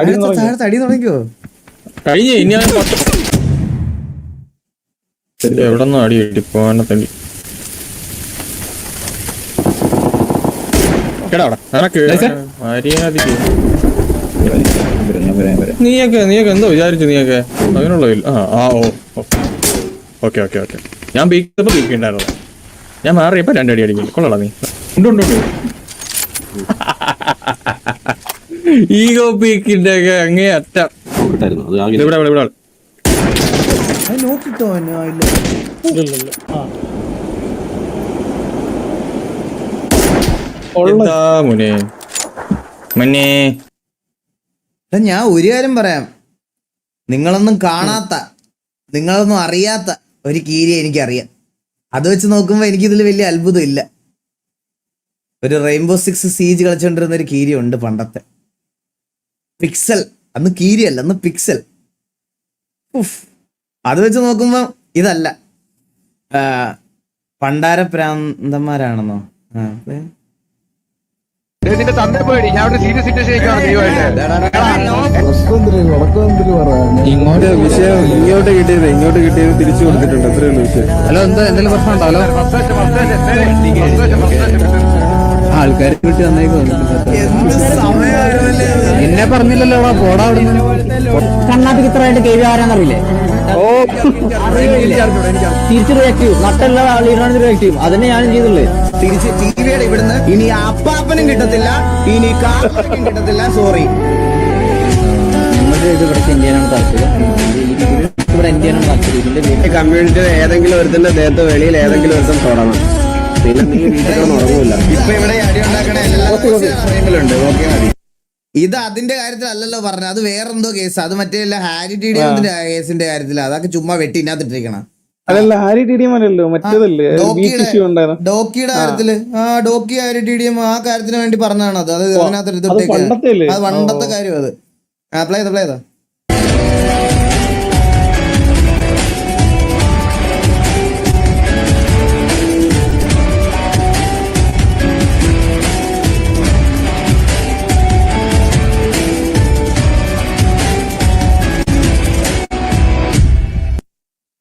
അടി തുടങ്ങിക്കോ കഴിഞ്ഞ ഇനി എവിടെന്നോ അടി കിട്ടി പോവാനെ തല്ലി നീയൊക്കെ എന്തോ വിചാരിച്ചു നീയൊക്കെ അങ്ങനെയുള്ള ഓക്കെ ഓക്കെ ഓക്കെ ഞാൻ ബീക്കപ്പോ ബീക്കുണ്ടായിരുന്നു ഞാൻ മാറിയപ്പോ രണ്ടടി അടിക്കും കൊള്ളാം നീ ഈഗോ പീക്കിന്റെ ഒക്കെ അങ്ങേ അറ്റം ഇവിടെ ഇവിടെ ഇവിടെ നോക്കിട്ടോ മുന്നേ മുന്നേ ഞാൻ ഒരു കാര്യം പറയാം, നിങ്ങളൊന്നും കാണാത്ത നിങ്ങളൊന്നും അറിയാത്ത ഒരു കീരി എനിക്കറിയാം. അത് വെച്ച് നോക്കുമ്പോ എനിക്കിതിൽ വലിയ അത്ഭുതം ഇല്ല. ഒരു റെയിൻബോ 6 സീജ് കളിച്ചോണ്ടിരുന്ന ഒരു കീരി ഉണ്ട് പണ്ടത്തെ, പിക്സൽ. അന്ന് കീരിയല്ല, അന്ന് പിക്സൽ. അത് വെച്ച് നോക്കുമ്പോ ഇതല്ല. പണ്ടാര പ്രാന്തന്മാരാണെന്നോ? ഇങ്ങോട്ട് വിഷയം ഇങ്ങോട്ട് കിട്ടിയത് തിരിച്ചു കൊടുത്തിട്ടുണ്ട്. അത്രയുള്ള വിഷയം. ഹലോ, എന്തെങ്കിലും പ്രശ്നം ഉണ്ടോ? ഹലോ, ആൾക്കാരെ കിട്ടി വന്നേക്കോ. എന്നെ പറഞ്ഞില്ലല്ലോ പോടാ അവിടുന്ന്. കണ്ണാപ്പിക്ക് ഇത്രയായിട്ട് കെ വി ആരാന്നറിയില്ലേ? തിരിച്ച് റിയാക്റ്റീവ് നട്ടുള്ള ലീഡറാണ് റിയാക്റ്റീവ്. അതന്നെ ഞാനും ചെയ്തുള്ളൂ. തിരിച്ച് ടിവിയുടെ ഇവിടുന്ന് ഇനി അപ്പാപ്പനും കിട്ടത്തില്ല, ഇനി കാപ്പനും കിട്ടത്തില്ല. സോറി, നമുക്ക് ഇത് ഇവിടെ ഇന്ത്യനാണ് താല്പര്യം. ഇവിടെ ഇന്ത്യനാണ് താല്പര്യം. ഇതിന്റെ കമ്മ്യൂണിറ്റി ഏതെങ്കിലും ഒരുത്തിന്റെ ദേഹത്ത് വെളിയിൽ ഏതെങ്കിലും ഒരുത്തം തുടങ്ങണം. പിന്നെ നീ വീട്ടിലൊന്നും ഉറങ്ങൂല. ഇപ്പൊ ഇവിടെ അടി ഉണ്ടാക്കണ എല്ലാവരുണ്ട്. ഓക്കെ, മതി. ഇത് അതിന്റെ കാര്യത്തിലല്ലല്ലോ പറഞ്ഞത്, അത് വേറെന്തോ കേസ്. അത് മറ്റേ ഹാരി ടി ഡി എമ്മിന്റെ കേസിന്റെ കാര്യത്തില്. അതൊക്കെ ചുമ്മാ വെട്ടി ഇട്ടിരിക്കണം. അല്ലല്ല, ഹാരി ടി ഡി എം അല്ലല്ലോ, മറ്റേതല്ലേ ഡോക്കിയുടെ കാര്യത്തില്. ഡോക്കി ഹാരി ടി ഡി എം ആ കാര്യത്തിന് വേണ്ടി പറഞ്ഞതാണ്. അത് അതിനകത്തൊരു ഇതൊക്കെ അത് പണ്ടത്തെ കാര്യം. അത് പ്ലേ ചെയ്താ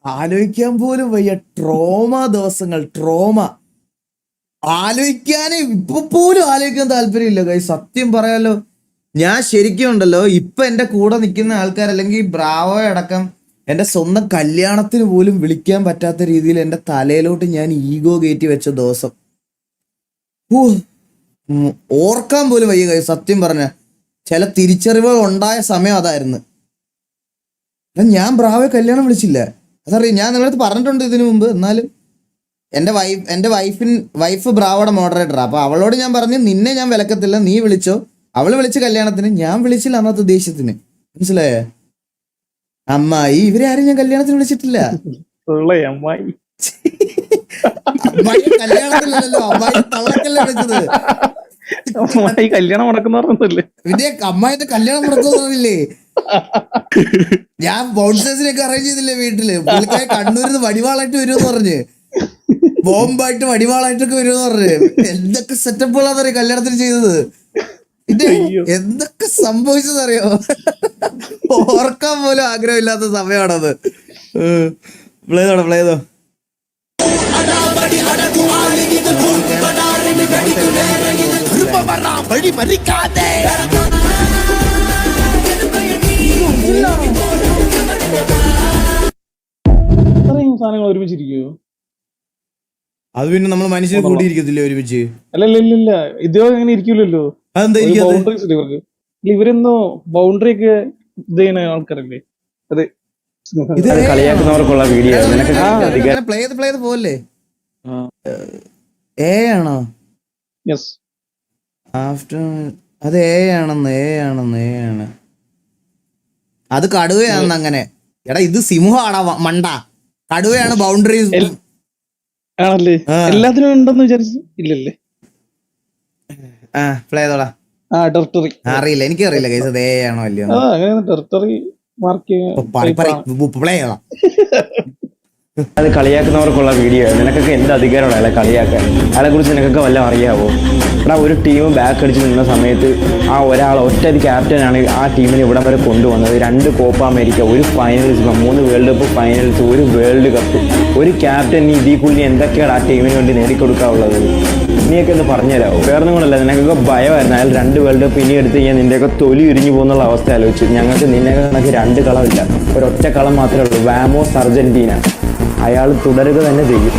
ആലോചിക്കാൻ പോലും വയ്യ. ട്രോമ ദിവസങ്ങൾ, ട്രോമ ആലോചിക്കാനേ ഇപ്പൊ പോലും ആലോചിക്കാൻ താല്പര്യമില്ല കൈ. സത്യം പറയാലോ, ഞാൻ ശരിക്കും ഉണ്ടല്ലോ ഇപ്പൊ എന്റെ കൂടെ നിൽക്കുന്ന ആൾക്കാർ, അല്ലെങ്കിൽ ബ്രാവോ അടക്കം എന്റെ സ്വന്തം കല്യാണത്തിന് പോലും വിളിക്കാൻ പറ്റാത്ത രീതിയിൽ എന്റെ തലയിലോട്ട് ഞാൻ ഈഗോ കയറ്റി വെച്ച ദിവസം ഓർക്കാൻ പോലും വയ്യ കൈ. സത്യം പറഞ്ഞ ചില തിരിച്ചറിവുകൾ ഉണ്ടായ സമയം അതായിരുന്നു. ഞാൻ ബ്രാവോയെ കല്യാണം വിളിച്ചില്ല, അതറിയാം. ഞാൻ നിങ്ങളടുത്ത് പറഞ്ഞിട്ടുണ്ട് ഇതിനു മുമ്പ്. എന്നാലും എൻ്റെ വൈഫ് ബ്രാവോയുടെ മോഡറേറ്ററാ. അപ്പൊ അവളോട് ഞാൻ പറഞ്ഞു, നിന്നെ ഞാൻ വിലക്കത്തില്ല, നീ വിളിച്ചോ. അവള് വിളിച്ച കല്യാണത്തിന്, ഞാൻ വിളിച്ചില്ല അന്നത്തെ ദേഷ്യത്തിന്. മനസ്സിലായേ? അമ്മായി ഇവരെ ആരും ഞാൻ കല്യാണത്തിന് വിളിച്ചിട്ടില്ല. അമ്മായി കല്യാണത്തിലല്ലോ, അമ്മായി തള്ളക്കല്ലേ വിളിച്ചത്. കല്യാണം മുടക്കുന്നല്ലേ പിന്നെ അമ്മായിന്റെ കല്യാണം മുടക്കുന്നറിയില്ലേ? ഞാൻ ബൗൺസേഴ്സിനൊക്കെ അറേഞ്ച് ചെയ്തില്ലേ വീട്ടില്. പുള്ളിക്കാരെ കണ്ണൂരിന്ന് വടിവാളായിട്ട് വരുമെന്ന് പറഞ്ഞ്, ബോംബായിട്ട് വടിവാളായിട്ടൊക്കെ വരുമെന്ന് പറഞ്ഞ് എന്തൊക്കെ സെറ്റപ്പുകളാന്നറിയോ കല്യാണത്തിന് ചെയ്തത്. ഇത് എന്തൊക്കെ സംഭവിച്ചതറിയോ? ഓർക്കാൻ പോലും ആഗ്രഹമില്ലാത്ത സമയമാണത്. പ്ലേ ചെയ്തോ സാധനങ്ങൾ ഒരുമിച്ചിരിക്കുവോ? അത് പിന്നെ നമ്മൾ മനുഷ്യനെ കൂട്ടിയിരിക്കത്തില്ലേ ഒരുമിച്ച്? അല്ലല്ല, ഇതോ അങ്ങനെ ഇരിക്കൂലല്ലോ. ബൗണ്ടറീസ് ഇവർക്ക്. ഇവരെന്തോ ബൗണ്ടറി ഒക്കെ ഇത് ചെയ്യുന്ന ആൾക്കാരല്ലേ? അതെ, കളിയാക്കുന്നവർക്കുള്ള വീഡിയോ പ്ലേ ചെയ്ത് പോവല്ലേ? എ ആണോ? യെസ്, ആഫ്റ്റർ അത് എ ആണ്. അത് കടുവയാണെന്ന്. അങ്ങനെ എടാ, ഇത് സിംഹമാടാ മണ്ട. കടുവയാണ് ബൗണ്ടറി ആണല്ലേ? എല്ലാത്തിനും ഉണ്ടെന്ന് വിചാരിച്ചു. ഇല്ലല്ലേ? പ്ലേ ചെയ്തോളാം. അറിയില്ല, എനിക്കറിയില്ല കേസ് അത് എ ആണോ അല്ലയോ. ടെറിട്ടറി മാർക്ക് പ്ലേ ചെയ്യണം. അത് കളിയാക്കുന്നവർക്കുള്ള വീഡിയോ. നിനക്കൊക്കെ എന്ത് അധികാരമാണ് അയാളെ കളിയാക്കാൻ? അയാളെ കുറിച്ച് നിനക്കൊക്കെ വല്ലതും അറിയാവോ? എടാ, ഒരു ടീം ബാക്ക് അടിച്ച് നിന്ന സമയത്ത് ആ ഒരാൾ ഒറ്റ ക്യാപ്റ്റനാണ് ആ ടീമിനെ ഇവിടം വരെ കൊണ്ടുവന്നത്. 2 കോപ്പ അമേരിക്ക, ഒരു ഫൈനൽസ്, 3 വേൾഡ് കപ്പ് ഫൈനൽസ്, ഒരു വേൾഡ് കപ്പ്. ഒരു ക്യാപ്റ്റൻ നീ ഇതിൽ കൂടി എന്തൊക്കെയാണ് ആ ടീമിന് വേണ്ടി നേടിക്കൊടുക്കാനുള്ളത്? നീയൊക്കെ ഒന്ന് പറഞ്ഞുതരാമോ? വേറെ കൊണ്ടല്ല, നിനക്കൊക്കെ ഭയമായിരുന്നു. അയാൾ 2 വേൾഡ് കപ്പ് ഇനി എടുത്ത് കഴിഞ്ഞാൽ നിൻ്റെയൊക്കെ തൊലി ഉരിഞ്ഞു പോകുന്നുള്ള അവസ്ഥ ആലോചിച്ചു. ഞങ്ങൾക്ക് നിന്നെ കണക്ക് 2 കളമില്ല, ഒരൊറ്റ കളം മാത്രമേ ഉള്ളൂ. വാമോസ് അർജന്റീന. അയാൾ തുടരുക തന്നെ ചെയ്യും.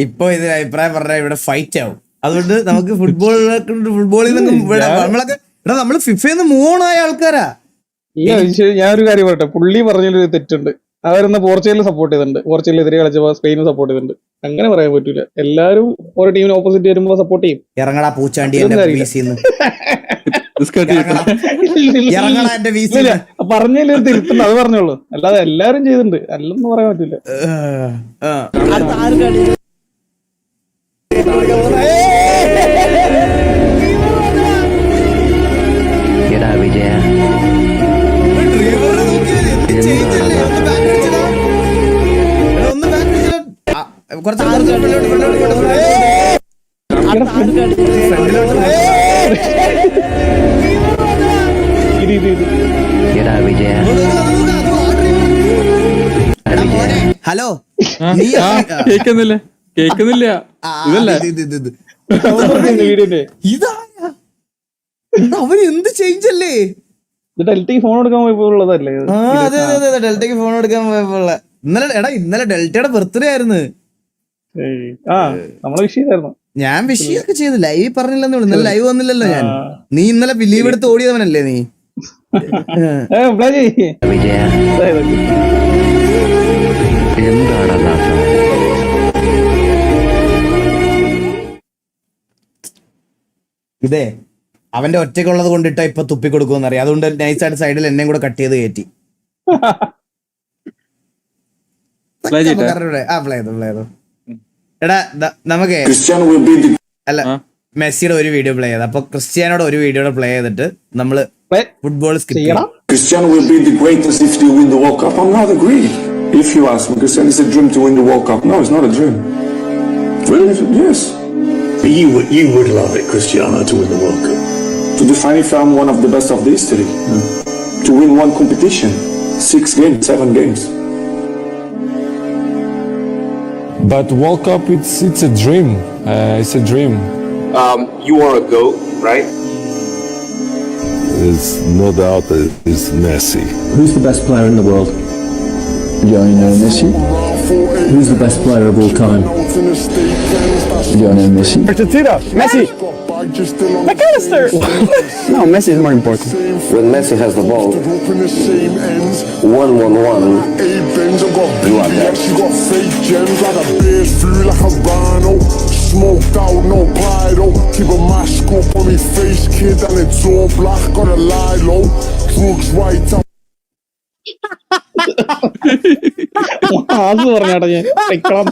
ഇപ്പൊ ഇതിന് അഭിപ്രായം പറഞ്ഞാൽ ഇവിടെ ഫൈറ്റ് ആവും. അതുകൊണ്ട് നമുക്ക് ഫുട്ബോളിൽ നിന്നും നമ്മളൊക്കെ എടാ നമ്മള് ഫിഫന്ന് മൂവ് ഓൺ ആയ ആൾക്കാരാ. ഞാനൊരു കാര്യം പറയട്ടെ, പുള്ളി പറഞ്ഞൊരു തെറ്റുണ്ട്. അവരെന്ന് പോർച്ചുഗലിനെ സപ്പോർട്ട് ചെയ്തിട്ടുണ്ട്, പോർച്ചുഗലിനെതിരെ കളിച്ചപ്പോ സ്പെയിനെ സപ്പോർട്ട് ചെയ്തിട്ടുണ്ട്. അങ്ങനെ പറയാൻ പറ്റൂല. എല്ലാരും ഓരോ ടീമിന് ഓപ്പോസിറ്റ് വരുമ്പോ സപ്പോർട്ട് ചെയ്യും. ഇറങ്ങടാ പൂച്ചാണ്ടി എന്റെ വീസിന്ന്, ഇറങ്ങടാ എന്റെ വീസി. പറഞ്ഞതിൽ ഒരു തിരുത്തുണ്ട്, അത് പറഞ്ഞോളൂ. അല്ലാതെ എല്ലാരും ചെയ്തിട്ടുണ്ട്, അല്ലെന്ന് പറയാൻ പറ്റൂല. എടാ വിജയ, എടാ വിജയ, ഹലോ കേക്കുന്നില്ല ഇതല്ലേ ഇതാരാ? അവന് എന്ത് ചേഞ്ച് അല്ലേ? ഡെൽറ്റയ്ക്ക് ഫോൺ എടുക്കാൻ പോയപ്പോഴുള്ളതല്ലേ? അതെ ഡെൽറ്റയ്ക്ക് ഫോൺ എടുക്കാൻ പോയപ്പോഴുള്ള. ഇന്നലെ ഡെൽറ്റയുടെ ബർത്ത്ഡേ ആയിരുന്നു. നമ്മളെ വിഷയമായിരുന്നു. ഞാൻ വിഷയൊക്കെ ചെയ്തു, ലൈവ് പറഞ്ഞില്ലെന്നേ ഉള്ളൂ. ഇന്നലെ ലൈവ് വന്നില്ലല്ലോ ഞാൻ. നീ ഇന്നലെ ലീവ് എടുത്ത് ഓടിയവനല്ലേ നീ? വിജയ എന്താണല്ലാ ഇതേ അവന്റെ ഒറ്റയ്ക്കുള്ളത് കൊണ്ടിട്ടാ ഇപ്പൊ തുപ്പി കൊടുക്കുമെന്നറിയാം. അതുകൊണ്ട് നൈസായിട്ട് സൈഡിൽ എന്നെയും കൂടെ കട്ട് ചെയ്ത് കയറ്റി. എടാ നമുക്ക് അല്ല മെസ്സിയുടെ ഒരു വീഡിയോ പ്ലേ ചെയ്ത്, അപ്പൊ ക്രിസ്ത്യാനോടെ ഒരു വീഡിയോ പ്ലേ ചെയ്തിട്ട് നമ്മള് ഫുട്ബോൾ സ്കിപ്പ് ചെയ്യണം. Cristiano will be the greatest if they win the World Cup. I'm not agree. If you ask me, Cristiano, it's a dream to win the World Cup. No, it's not a dream. Really? Yes. You would love it, Cristiano, to win the World Cup. To define if I'm one of the best of the history. To win one competition. 6 games, 7 games. But World Cup, it's a dream. It's a dream. You are a GOAT, right? There's no doubt that it's Messi. Who's the best player in the world? Lionel Messi. Who's the best player of all time? Lionel Messi. Argentina, Messi. McAllister. No, Messi is more important. When Messi has the ball, 1-1-1, you are there. She got fake gems like a beard through like a rhino. Smoked out, no pyro. Keep a mask up on me face, kid, and it's all black. Gotta lie low. Drugs right out. അത് പറഞ്ഞാടാ ഞാൻ വെക്കണം.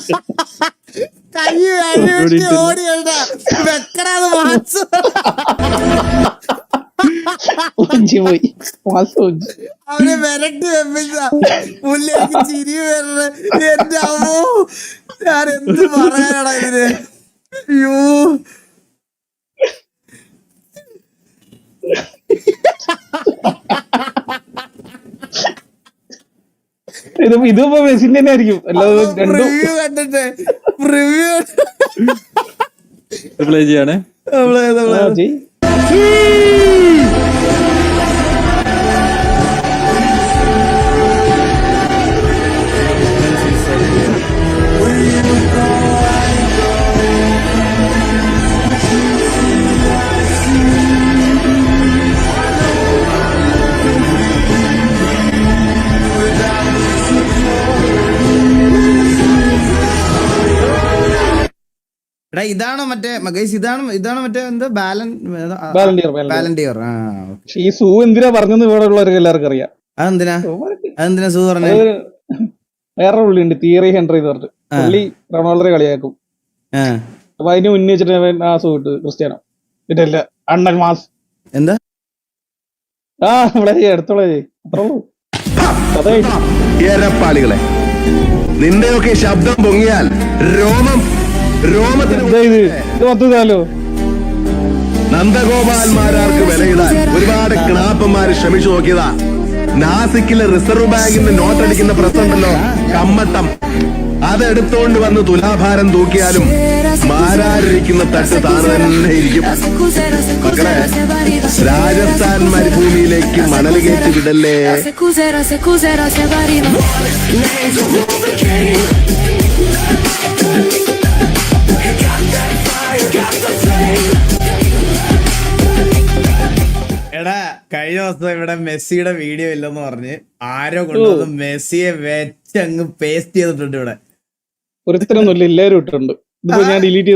പോയി അവനെ വരട്ട് പുള്ളിക്ക് ചിരി വരണ. എന്റെ അമ്മോ, ഞാൻ എന്ത് പറയാനാടാ ഇതിന്? അയ്യോ, ഇതിപ്പോ മെസ്സിന്റെ തന്നെ ആയിരിക്കും. അല്ലാതെ റിവ്യൂ കണ്ടിട്ട് റിവ്യൂ പ്ലേ ചെയ്യണേ. എടാ ഇതാണോ മറ്റേ ഗൈസ് ഇതാണ് മറ്റേ എന്താ ബാലൻഡിയർ. ആ ഈ സൂ എന്തിനാ പറഞ്ഞെന്ന് ഇവിടെ ഉള്ളവർക്ക് എല്ലാവർക്കും അറിയാം. അതെന്തിനാ സൂ പറഞ്ഞേ? അത് വേറെ പുള്ളിയുണ്ട് തിയറി ഹെൻറി എന്ന് പറഞ്ഞിട്ട്, പുള്ളി റൊണാൾഡോയെ കളിയാക്കും. അപ്പൊ അതിന് മുന്നേ വെച്ചിട്ട് ആ സൂ ഇട്ട് ക്രിസ്ത്യാനോ ഇതല്ല അണ്ണൻ മാസ് എന്താ ഇവിടെ എടുത്തോളേ അത്രേ ഉള്ളൂ. ഏരപ്പാളികളെ, നിന്റെയൊക്കെ ശബ്ദം പൊങ്ങിയാൽ രോമത്തിന് ഇത് മൊത്തത്തിലോ നന്ദഗോപാൽമാരാർക്ക് വിലയിടാൻ ഒരുപാട് ക്ലാപ്പന്മാര് ശ്രമിച്ചു നോക്കിയതാ. നാസിക്കിലെ റിസർവ് ബാങ്കിന്റെ നോട്ടടിക്കുന്ന പ്രശ്നമുണ്ടല്ലോ, കമ്മട്ടം, അതെടുത്തോണ്ട് വന്ന് തുലാഭാരം തൂക്കിയാലും മാരാരിരിക്കുന്ന തട്ട് താഴെ തന്നെ ഇരിക്കും. മക്കളെ, രാജസ്ഥാൻ മരുഭൂമിയിലേക്ക് മണൽ കയറ്റി വിടല്ലേ. എടാ കഴിഞ്ഞ ദിവസം ഇവിടെ മെസ്സിയുടെ വീഡിയോ ഇല്ലെന്ന് പറഞ്ഞ് ആരോ കൊണ്ടുവന്ന് മെസ്സിയെ വെച്ചങ്ങ് പേസ്റ്റ് ചെയ്തിട്ടുണ്ട്. ഇവിടെ ഒരുത്തരൊന്നുമില്ല, എല്ലാവരും ഇട്ടിട്ടുണ്ട്. ഇതിപ്പോ ഞാൻ ഡിലീറ്റ്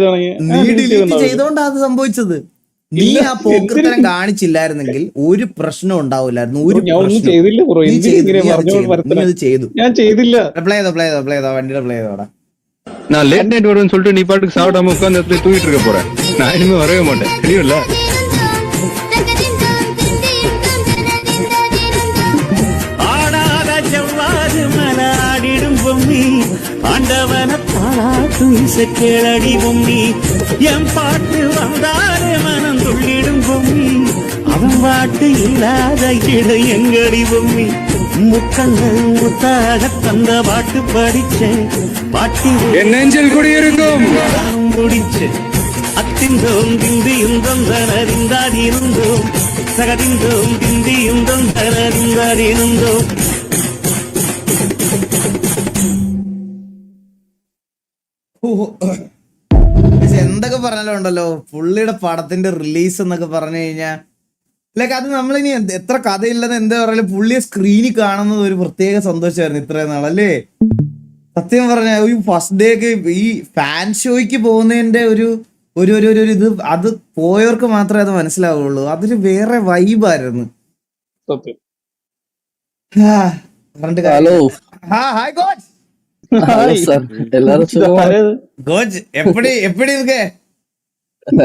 ചെയ്തോണ്ടാ അത് സംഭവിച്ചത്. നീ ആ പോക്കൃത്തരം കാണിച്ചില്ലായിരുന്നെങ്കിൽ ഒരു പ്രശ്നം ഉണ്ടാവില്ലായിരുന്നു. ചെയ്തു. ഞാൻ ചെയ്തില്ല. പ്ലേ ചെയ്തോ വണ്ടിയുടെ പ്ലേ ചെയ്തോടാ. நான் லேட் நைட் வருவேன்னு சொல்லிட்டு நீ பாட்டுக்கு சாப்பிடாம உட்காந்து இடத்துல தூக்கிட்டு இருக்க போறேன். நான் இனிமே வரவே மாட்டேன், தெரியும்ல? ஆடாத செவ்வாது மலாடிடும் பொம்மி, ஆண்டவன பாராட்டு இசை கேளடி பொம்மி, என் பாட்டு வந்தாலே மனம் துள்ளிடும் பொம்மி, அவன் பாட்டு இல்லாத இட எங்கடி பொம்மி, முக்கண்ணன் முத்தாக தந்த பாட்டு படிச்சேன், பாட்டி என் நெஞ்சில் குடியிருக்கும் முடிச்சேன், அத்திந்தோம் திந்தியுந்தம் தனறிந்தாதிருந்தோம், சகதிந்தோம் திந்தியுந்தம் தனறிந்தாதிருந்தோம். എന്തൊക്കെ പറഞ്ഞാലും ഉണ്ടല്ലോ, പുള്ളിയുടെ പടത്തിന്റെ റിലീസ് എന്നൊക്കെ പറഞ്ഞു കഴിഞ്ഞാൽ ലൈക്ക് അത് നമ്മളിനി എത്ര കഥയില്ലെന്ന് എന്താ പറയാ, പുള്ളിയെ സ്ക്രീനിൽ കാണുന്നത് ഒരു പ്രത്യേക സന്തോഷമായിരുന്നു ഇത്രയും നാളല്ലേ. സത്യം പറഞ്ഞ ഈ ഫസ്റ്റ് ഡേ ഒക്കെ ഈ ഫാൻ ഷോയ്ക്ക് പോകുന്നതിന്റെ ഒരു ഇത് അത് പോയവർക്ക് മാത്രമേ അത് മനസ്സിലാവുള്ളൂ. അതൊരു വേറെ വൈബായിരുന്നു. Hello hi coach. കോച്ച് എപ്പടി ഇരിക്കേ?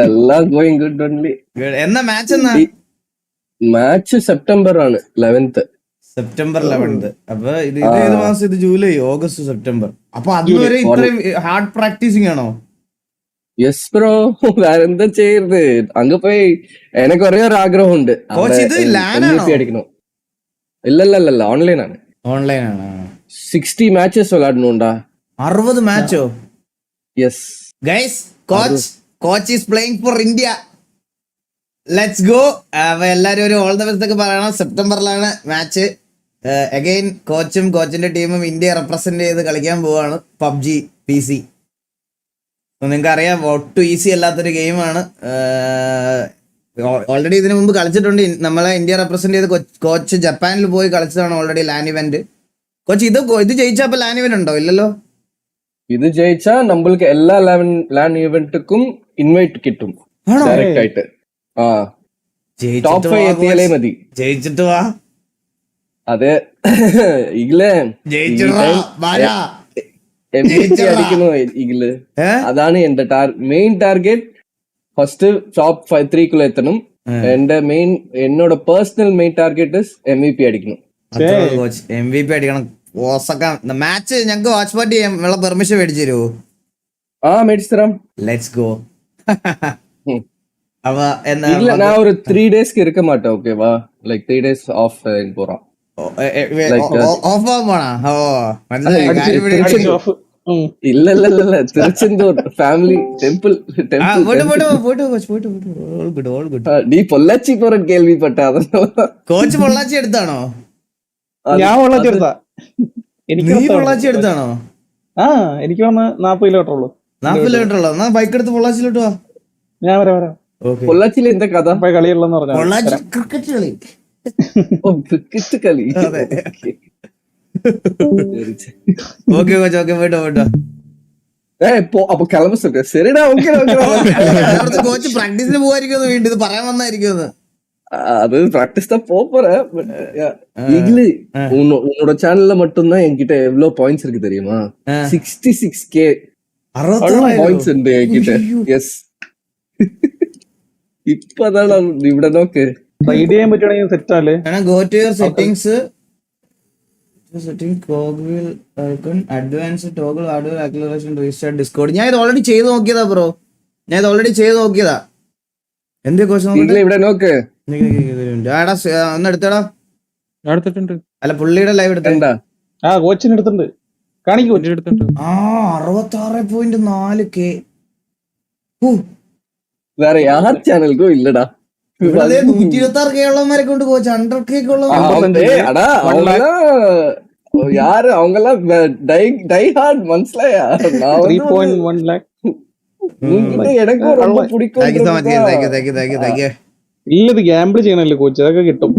എല്ലാം ഗോയിങ് ഗുഡ് ഓൺലി. എന്നാ മാച്ച് എന്നാ? മാച്ച് സെപ്റ്റംബർ ആണ് 11th. September 11th. അപ്പൊ ഇത് ഏത് മാസം? ഇത് ജൂലൈ, ഓഗസ്റ്റ്, സെപ്റ്റംബർ. അപ്പൊ അതുവരെ ഇത്രയും ഹാർഡ് പ്രാക്ടീസിങ് ആണോ? യെസ് ബ്രോ, വേറെന്താ ചെയ്യുന്നത്? അങ്ങ് പോയി എനിക്ക് ഒരേ ഒരു ആഗ്രഹമുണ്ട്, അടിക്കണം. ഇല്ലല്ല ഓൺലൈൻ ആണ്. ഓൺലൈൻ ആണ്. 60 മാച്ചസ് വിളാടണുണ്ടാ. 60 മാച്ചോ? Yes guys, coach is playing for India. Let's go. അപ്പൊ എല്ലാരും ഒരു ഓൾ ദ ബെസ്റ്റ് ഒക്കെ പറയണം. സെപ്റ്റംബറിലാണ് മാച്ച്. അഗൈൻ കോച്ചും കോച്ചിന്റെ ടീമും ഇന്ത്യയെ റെപ്രസെന്റ് ചെയ്ത് കളിക്കാൻ പോവാണ് PUBG PC. നിങ്ങൾക്ക് അറിയാം, ഒട്ടും ഈസി അല്ലാത്തൊരു ഗെയിമാണ്. ഓൾറെഡി ഇതിനു മുമ്പ് കളിച്ചിട്ടുണ്ട്. നമ്മളെ ഇന്ത്യ റെപ്രസെന്റ് ചെയ്ത് കോച്ച് ജപ്പാനിൽ പോയി കളിച്ചതാണ് ഓൾറെഡി ലാൻ ഇവന്റ്. കോച്ച് ഇത് ജയിച്ചാ അപ്പൊ ലാൻ ഇവന്റ് ഉണ്ടോ? ഇല്ലല്ലോ. ഇത് ജയിച്ചാ നമ്മൾക്ക് എല്ലാ ലാൻ ഇവന്റുക്കും ഇൻവൈറ്റ് കിട്ടും ഡയറക്റ്റ് ആയിട്ട്. ടോപ്പ് 5 എത്തിയാലേ മതി. ജയിച്ചിട്ട് വാ. അതെ, ഇല്ലേ MVP അടിക്കുന്നു ഈഗിള്. അതാണ് എന്റെ മെയിൻ ടാർഗറ്റ്. ഫസ്റ്റ് ടോപ്പ് 3 എത്തണം. എന്നോட പേഴ്സണൽ മെയിൻ ടാർഗറ്റ് MVP അടിക്കണം. കോച്ച് MVP അടിക്കണം. മാച്ച് ഞങ്ങക്ക് വാച്ച് പാർട്ടി ചെയ്യാം. വെള്ള പെർമിഷൻ മേടിച്ചു തരുമോ? മേടിച്ചു തരാം. Let's go. நான் ஒரு 3 டேஸ்க்கு இருக்க மாட்டேன். ஓகேவா? லைக் 3 days ஆஃப் போறோம். இல்ல திருச்செந்தூர் ஃபேமிலி டெம்பிள் நீ பொள்ளாச்சி போற கேள்விப்பட்ட. കോച്ച് പൊള്ളാച്ചി എടുത്താണോ? ഞാൻ പൊള്ളാച്ചി എടുത്താ. നീ പൊള്ളാച്ചി എടുത്താണോ? എനിക്ക് വന്ന് 40 കിലോമീറ്റർ ഉള്ളൂ. 40 കിലോമീറ്റർ ഉള്ളു. എന്നാ ബൈക്ക് എടുത്ത് പൊള്ളാച്ചിലോട്ട് വാ. ഞാൻ വരാം. പൊള്ളാച്ചിയിൽ എന്താ കഥ? കളിയുള്ളെന്ന് പറഞ്ഞു. പൊള്ളാച്ചി ക്രിക്കറ്റ് കളി. ക്രിക്കറ്റ് കളി. ഓക്കെ കോച്ച്, ഓക്കെ പോയിട്ടോ. അപ്പൊ കിളമ്പ சொல்றேன். சரிடா, ஓகே. കോച്ച് പ്രാക്ടീസിന് പോവായിരിക്കും വീണ്ടും ഇത് പറയാൻ വന്നായിരിക്കും. அது பிராக்டிஸ் தான் போறேன். ஈகிள் உன்னோட சேனல்ல மட்டும்தான் என்கிட்ட எவ்வளவு பாயிண்ட்ஸ் இருக்கு தெரியுமா? 66K பாயிண்ட்ஸ் ഉണ്ട് என்கிட்ட. எஸ், இப்பதான் ഇവിടെ നോക്ക്. റൈഡ് ചെയ്യാൻ പറ്റുവാണെങ്കിൽ സെറ്റ് ആല്ലേ. Go to your settings, toggle icon, advance toggle hardware acceleration, restart Discord. ഞാൻ ഇത് ഓൾറെഡി ചെയ്ത് നോക്കിയതാ ബ്രോ, ഞാൻ ഇത് ഓൾറെഡി ചെയ്ത് നോക്കിയതാ. എന്ത് കോച്ച് ഇവിടെ നോക്ക്. ഒന്ന് എടുത്തടാ. എടുത്തിട്ടുണ്ട്. അല്ല പുള്ളിയുടെ ലൈവ് എടുത്തണ്ട. ആ കോച്ചിന് എടുത്തിട്ടുണ്ട്, കാണിക്കൂ. 66.4K. வேற யார் சேனலுக்கும் இல்லடா. 126K ഉള്ളവന്മാരെ കൊണ്ട് കോച്ച് 100K யாரு அவங்க எல்லாம் டை ஹார்ட் மனசுலயா. 3.1 lakh. எனக்கும் ரொம்ப பிடிக்கும். இல்லது கேம்பிள் ചെയ്യണല്ലേ കോച്ച്, അതൊക്കെ കിട്ടും.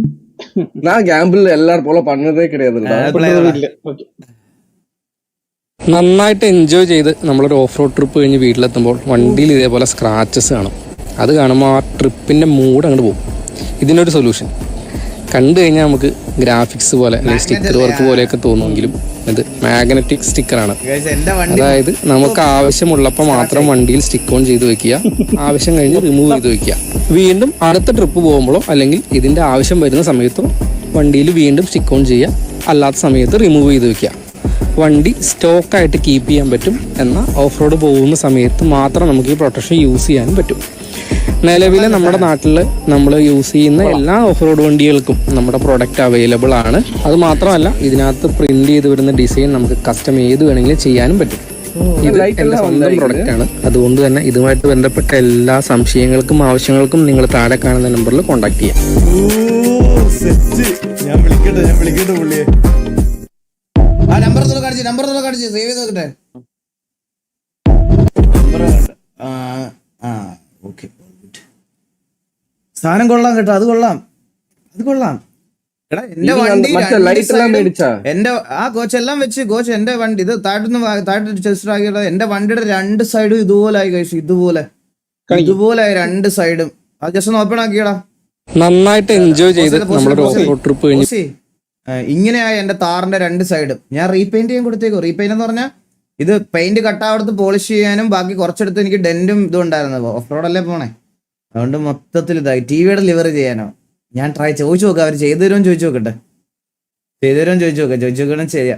நான் கேம்பிள் எல்லாரும் போல பண்ணதே கிடையாது. നന്നായിട്ട് എൻജോയ് ചെയ്ത് നമ്മളൊരു ഓഫ് റോഡ് ട്രിപ്പ് കഴിഞ്ഞ് വീട്ടിലെത്തുമ്പോൾ വണ്ടിയിൽ ഇതേപോലെ സ്ക്രാച്ചസ് കാണും. അത് കാണുമ്പോൾ ആ ട്രിപ്പിൻ്റെ മൂഡ് അങ്ങോട്ട് പോകും. ഇതിനൊരു സൊല്യൂഷൻ കണ്ടു കഴിഞ്ഞാൽ നമുക്ക് ഗ്രാഫിക്സ് പോലെ അല്ലെങ്കിൽ സ്റ്റിക്കർ വർക്ക് പോലെയൊക്കെ തോന്നുമെങ്കിലും ഇത് മാഗ്നറ്റിക് സ്റ്റിക്കറാണ്. അതായത് നമുക്ക് ആവശ്യമുള്ളപ്പോൾ മാത്രം വണ്ടിയിൽ സ്റ്റിക്ക് ഓൺ ചെയ്ത് വെക്കുക, ആവശ്യം കഴിഞ്ഞ് റിമൂവ് ചെയ്ത് വെക്കുക. വീണ്ടും അടുത്ത ട്രിപ്പ് പോകുമ്പോഴോ അല്ലെങ്കിൽ ഇതിൻ്റെ ആവശ്യം വരുന്ന സമയത്തോ വണ്ടിയിൽ വീണ്ടും സ്റ്റിക്ക് ഓൺ ചെയ്യുക, അല്ലാത്ത സമയത്ത് റിമൂവ് ചെയ്ത് വെക്കുക. വണ്ടി സ്റ്റോക്കായിട്ട് കീപ്പ് ചെയ്യാൻ പറ്റും. എന്നാൽ ഓഫ് റോഡ് പോകുന്ന സമയത്ത് മാത്രം നമുക്ക് ഈ പ്രൊട്ടക്ഷൻ യൂസ് ചെയ്യാനും പറ്റും. നിലവിൽ നമ്മുടെ നാട്ടിൽ നമ്മൾ യൂസ് ചെയ്യുന്ന എല്ലാ ഓഫ് റോഡ് വണ്ടികൾക്കും നമ്മുടെ പ്രൊഡക്റ്റ് അവൈലബിൾ ആണ്. അത് മാത്രമല്ല ഇതിനകത്ത് പ്രിന്റ് ചെയ്ത് വരുന്ന ഡിസൈൻ നമുക്ക് കസ്റ്റം ഏത് വേണമെങ്കിലും ചെയ്യാനും പറ്റും. ഇത് എൻ്റെ സ്വന്തം പ്രൊഡക്റ്റ് ആണ്. അതുകൊണ്ട് തന്നെ ഇതുമായിട്ട് ബന്ധപ്പെട്ട എല്ലാ സംശയങ്ങൾക്കും ആവശ്യങ്ങൾക്കും നിങ്ങൾ താഴെ കാണുന്ന നമ്പറിൽ കോൺടാക്ട് ചെയ്യാം. നമ്പർ കാണിച്ച് സേവ് ചെയ്ത് നോക്കട്ടെ. ഓക്കെ, സാധനം കൊള്ളാം കേട്ടോ, അത് കൊള്ളാം. എടാ എന്റെ വണ്ടി എന്റെ കോച്ച് എല്ലാം വെച്ച് കോച്ച് എന്റെ വണ്ടി ഇത് താഴോട്ട് ചെസ്റ്റ് ആക്കിയിട്ട് എന്റെ വണ്ടിയുടെ രണ്ട് സൈഡും ഇതുപോലായി കഴിച്ചു. ഇതുപോലായി രണ്ട് സൈഡും. അത് ജസ്റ്റ് ഒന്ന് ഓപ്പൺ ആക്കിയടാ. നന്നായിട്ട് എൻജോയ് ചെയ്ത് നമ്മളൊരു ഓഫ് റോഡ് ട്രിപ്പ് കഴിഞ്ഞ് ഇങ്ങനെയായി എന്റെ താറിന്റെ രണ്ട് സൈഡും. ഞാൻ റീപെയിന്റ് ചെയ്യാൻ കൊടുത്തേക്കും. റീപെയിന്റ് എന്ന് പറഞ്ഞാൽ ഇത് പെയിന്റ് കട്ടാവടുത്ത് പോളിഷ് ചെയ്യാനും ബാക്കി കുറച്ചെടുത്ത് എനിക്ക് ഡെന്റും ഇതും ഉണ്ടായിരുന്നു. ഓഫ് റോഡല്ലേ പോണേ, അതുകൊണ്ട് മൊത്തത്തിൽ ഇതായി. ടിവിയുടെ ലിവർ ചെയ്യാനോ ഞാൻ ട്രൈ ചോദിച്ചു നോക്കാം. അവർ ചെയ്തു തരുമോ ചോദിച്ചു നോക്കട്ടെ. ചോദിച്ചു നോക്കണം. ശരിയാ.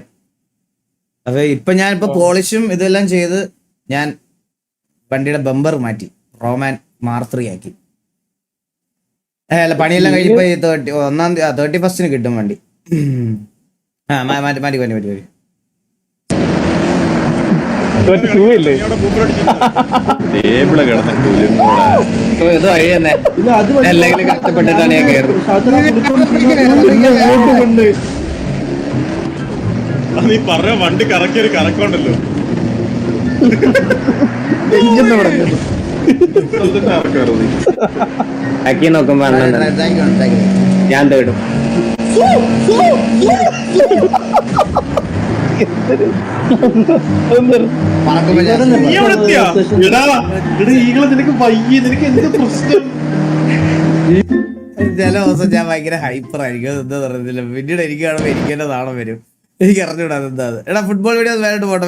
അപ്പൊ ഇപ്പൊ ഞാനിപ്പോ പോളിഷും ഇതെല്ലാം ചെയ്ത് ഞാൻ വണ്ടിയുടെ ബമ്പർ മാറ്റി റോമാൻ മാർ3 ആക്കി. അല്ല പണിയെല്ലാം കഴിഞ്ഞിപ്പോ 31st കിട്ടും വണ്ടി. മാറ്റി. കഷ്ടപ്പെട്ടിട്ടാണ് ഞാൻ കയറുന്നത്. നീ പറഞ്ഞ വണ്ടി കറക്കിയൊരു കറക്കമുണ്ടല്ലോ. നോക്കുമ്പോ ഞാൻ തേടും. ചില ദിവസം ഞാൻ ഭയങ്കര ഹൈപ്പർ ആയിരിക്കും. എന്താ പറയുന്നില്ല, പിന്നീട് എനിക്ക് കാണുമ്പോൾ എനിക്ക് തന്നെ നാണം വരും. എനിക്ക് അറിഞ്ഞൂടാ അതെന്താ. എടാ ഫുട്ബോൾ വീഡിയോ വേലോട്ട് പോട്ടെ.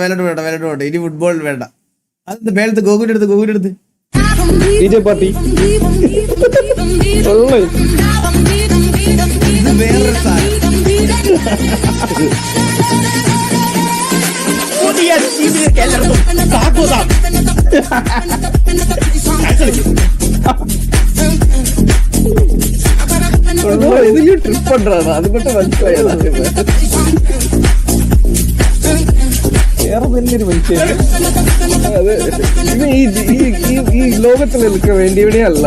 ഇനി ഫുട്ബോൾ വേണ്ട. അതെന്ത് മേലത്ത് ഗോകുവിന്റെ അടുത്ത് പാർട്ടി വേറൊരു സാധനം. ട്രിപ്പ് പண்றாங்க, அது மட்டும் മനസ്സിലായത്. വേറെ വലിയൊരു മനുഷ്യൻ. ഈ ലോകത്തിൽ നിൽക്കാൻ വേണ്ടിയവനെ അല്ല.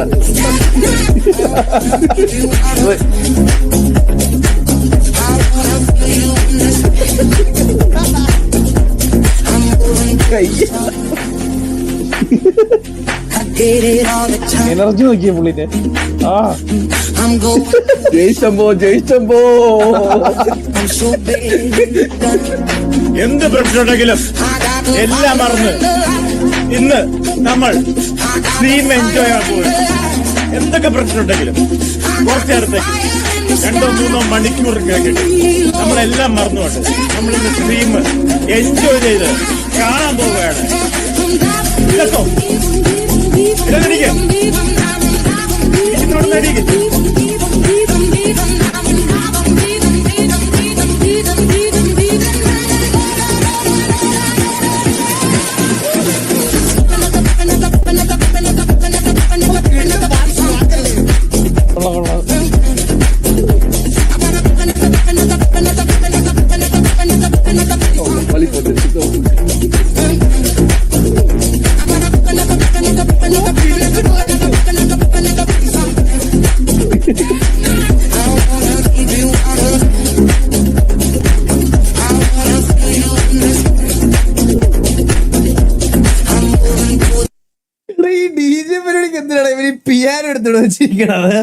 എനർജി നോക്കിയ പുള്ളിന്റെ. ജയിച്ചമ്പോ എന്ത് പ്രശ്നം ഉണ്ടെങ്കിലും എല്ലാം മറന്ന് ഇന്ന് നമ്മൾ സ്ട്രീം എൻജോയ് ചെയ്യാൻ പോകും. എന്തൊക്കെ പ്രശ്നമുണ്ടെങ്കിലും കുറച്ചു നേരത്തേക്ക് 2-3 മണിക്കൂർ കേട്ടിട്ട് നമ്മളെല്ലാം മറന്നുകൊണ്ട് നമ്മളിന്ന് സ്ട്രീം എൻജോയ് ചെയ്ത് കാണാൻ പോവുകയാണ്. കേട്ടോ வலி போட்டு ഈ DJ പരിപാടിക്ക് എന്തിനാണ് ഇവര് പിയാനോ എടുത്തിട്ട് വെച്ചിരിക്കണത്?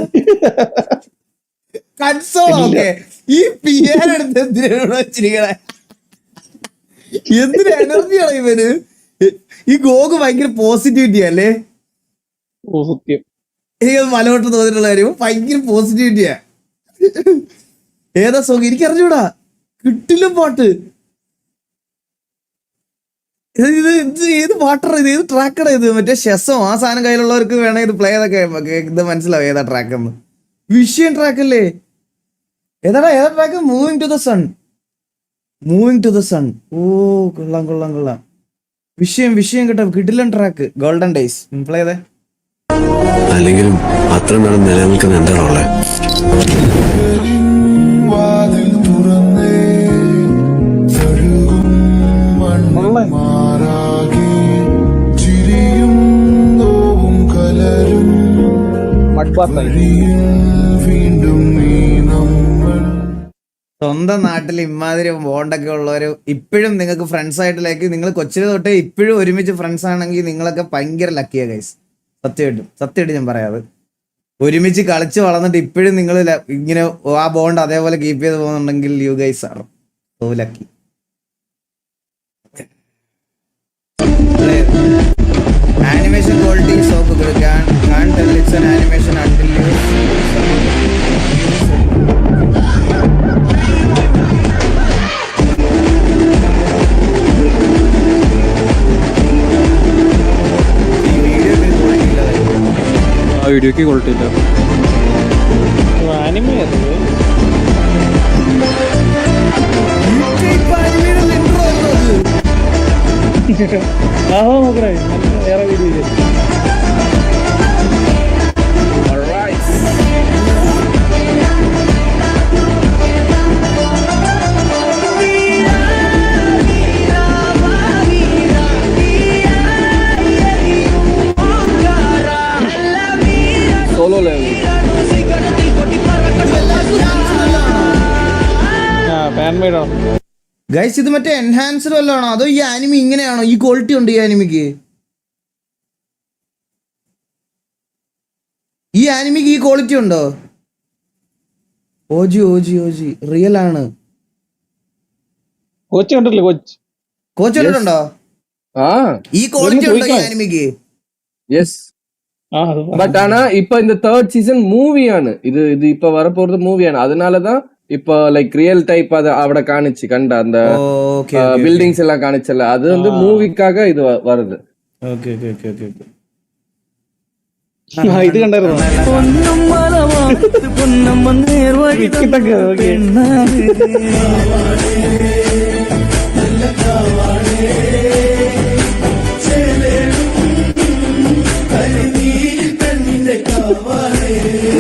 കൺസോൾ ഓക്കെ, ഈ പിയാനോ എടുത്ത് എന്തിനാണ് വെച്ചിരിക്കണേ? എന്തിന് എനർജിയാണ് ഇവന്? ഈ ഗോഗ് ഭയങ്കര പോസിറ്റിവിറ്റി അല്ലേ? സത്യം. എനിക്കത് മലവട്ടം തോന്നിയിട്ടുള്ള കാര്യം ഭയങ്കര പോസിറ്റിവിറ്റിയാ. ഏതാ സോങ് എനിക്കറിഞ്ഞൂടാ, കിട്ടില്ല പാട്ട്. ഇത് ഏത് പാട്ടാണ് ഇത്? ഏത് ട്രാക്കാണ് ഇത്? മറ്റേ ഷെസോ ആ സാധനം കയ്യിലുള്ളവർക്ക് വേണമെങ്കിൽ ഇത് പ്ലേ ചെയ്തൊക്കെ ഇത് മനസ്സിലാവും ഏതാ ട്രാക്കെന്ന്. വിഷയം ട്രാക്കല്ലേ? ഏതാ track? Moving to the sun. ഓ കൊള്ളാം. വിഷയം കേട്ടോ, കിടിലൻ ട്രാക്ക്. ഗോൾഡൻ ഡേയ്സ് പ്ലേ ചെയ്തേ. അല്ലെങ്കിലും അത്ര നാളെ നിലനിൽക്കുന്ന എന്താണുള്ളത്? സ്വന്തം നാട്ടിൽ ഇമാതിരി ബോണ്ടൊക്കെ ഉള്ളവര് ഇപ്പോഴും നിങ്ങൾക്ക് ഫ്രണ്ട്സ് ആയിട്ടിലേക്ക് നിങ്ങൾ കൊച്ചിലെ തൊട്ടേ ഇപ്പോഴും ഒരുമിച്ച് ഫ്രണ്ട്സ് ആണെങ്കിൽ നിങ്ങളൊക്കെ ഭയങ്കര ലക്കിയാ ഗൈസ്. സത്യമായിട്ട് ഞാൻ പറയാറ്. ഒരുമിച്ച് കളിച്ച് വളർന്നിട്ട് ഇപ്പോഴും നിങ്ങൾ ഇങ്ങനെ ആ ബോണ്ട് അതേപോലെ കീപ്പ് ചെയ്ത് പോകുന്നുണ്ടെങ്കിൽ you guys are so lucky. Animation quality so good. Can't tell it's an animation until you ആ വീഡിയോക്ക് ക്വാളിറ്റി ഇല്ല. ആനിമേ നോക്കണേ വേറെ video. solo level. Fan made ആണ് ഗൈസ്. ഇത് മറ്റേ എൻഹാൻസ്ഡ് വല്ലതാണോ അതോ ഈ ആനിമി ഇങ്ങനെയാണോ? ഈ ക്വാളിറ്റി ഉണ്ട് ഈ ആനിമിക്ക്? ഈ ക്വാളിറ്റി ഉണ്ടോ? ഓജി റിയൽ ആണ്. കോച്ച് കണ്ടിട്ടില്ലേ? കോച്ച് കണ്ടിട്ടുണ്ടോ? ഈ ക്വാളിറ്റി ഉണ്ടോ ഈ ആനിമിക്ക്? യെസ്. பட் ஆனா இப்ப இந்த 3rd சீசன் மூவிയാണ് இது இப்ப வரப்போறது மூவிയാണ്. அதனாலதான் இப்ப லைக் ரியல் டைப் அத அவட காணிச்சு கண்ட அந்த பில்டிங்ஸ் எல்லாம் காணிச்சல அது வந்து மூவிக்காக இது வருது. ஓகே ഇത് കണ്ടായിരുന്നു.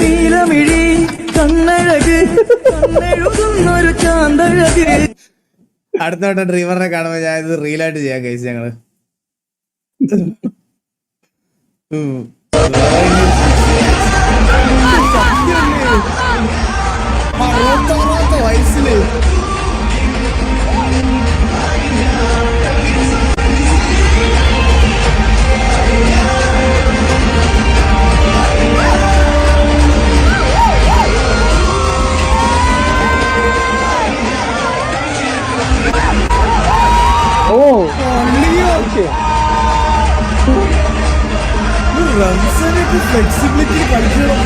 നീലമിഴി കണ്ണഴക് കണ്ണെഴുതുന്നൊരു ചാന്തഴക്. അടുത്തോട്ട് ഡ്രീമറിനെ കാണുമ്പോ ഞാൻ ഇത് റീലായിട്ട് ചെയ്യാൻ കഴിച്ചു ഞങ്ങള്. വയസ്സില് ഓ റംസാനൊക്കെ ഫ്ലെക്സിബിലിറ്റി കളിക്കണം.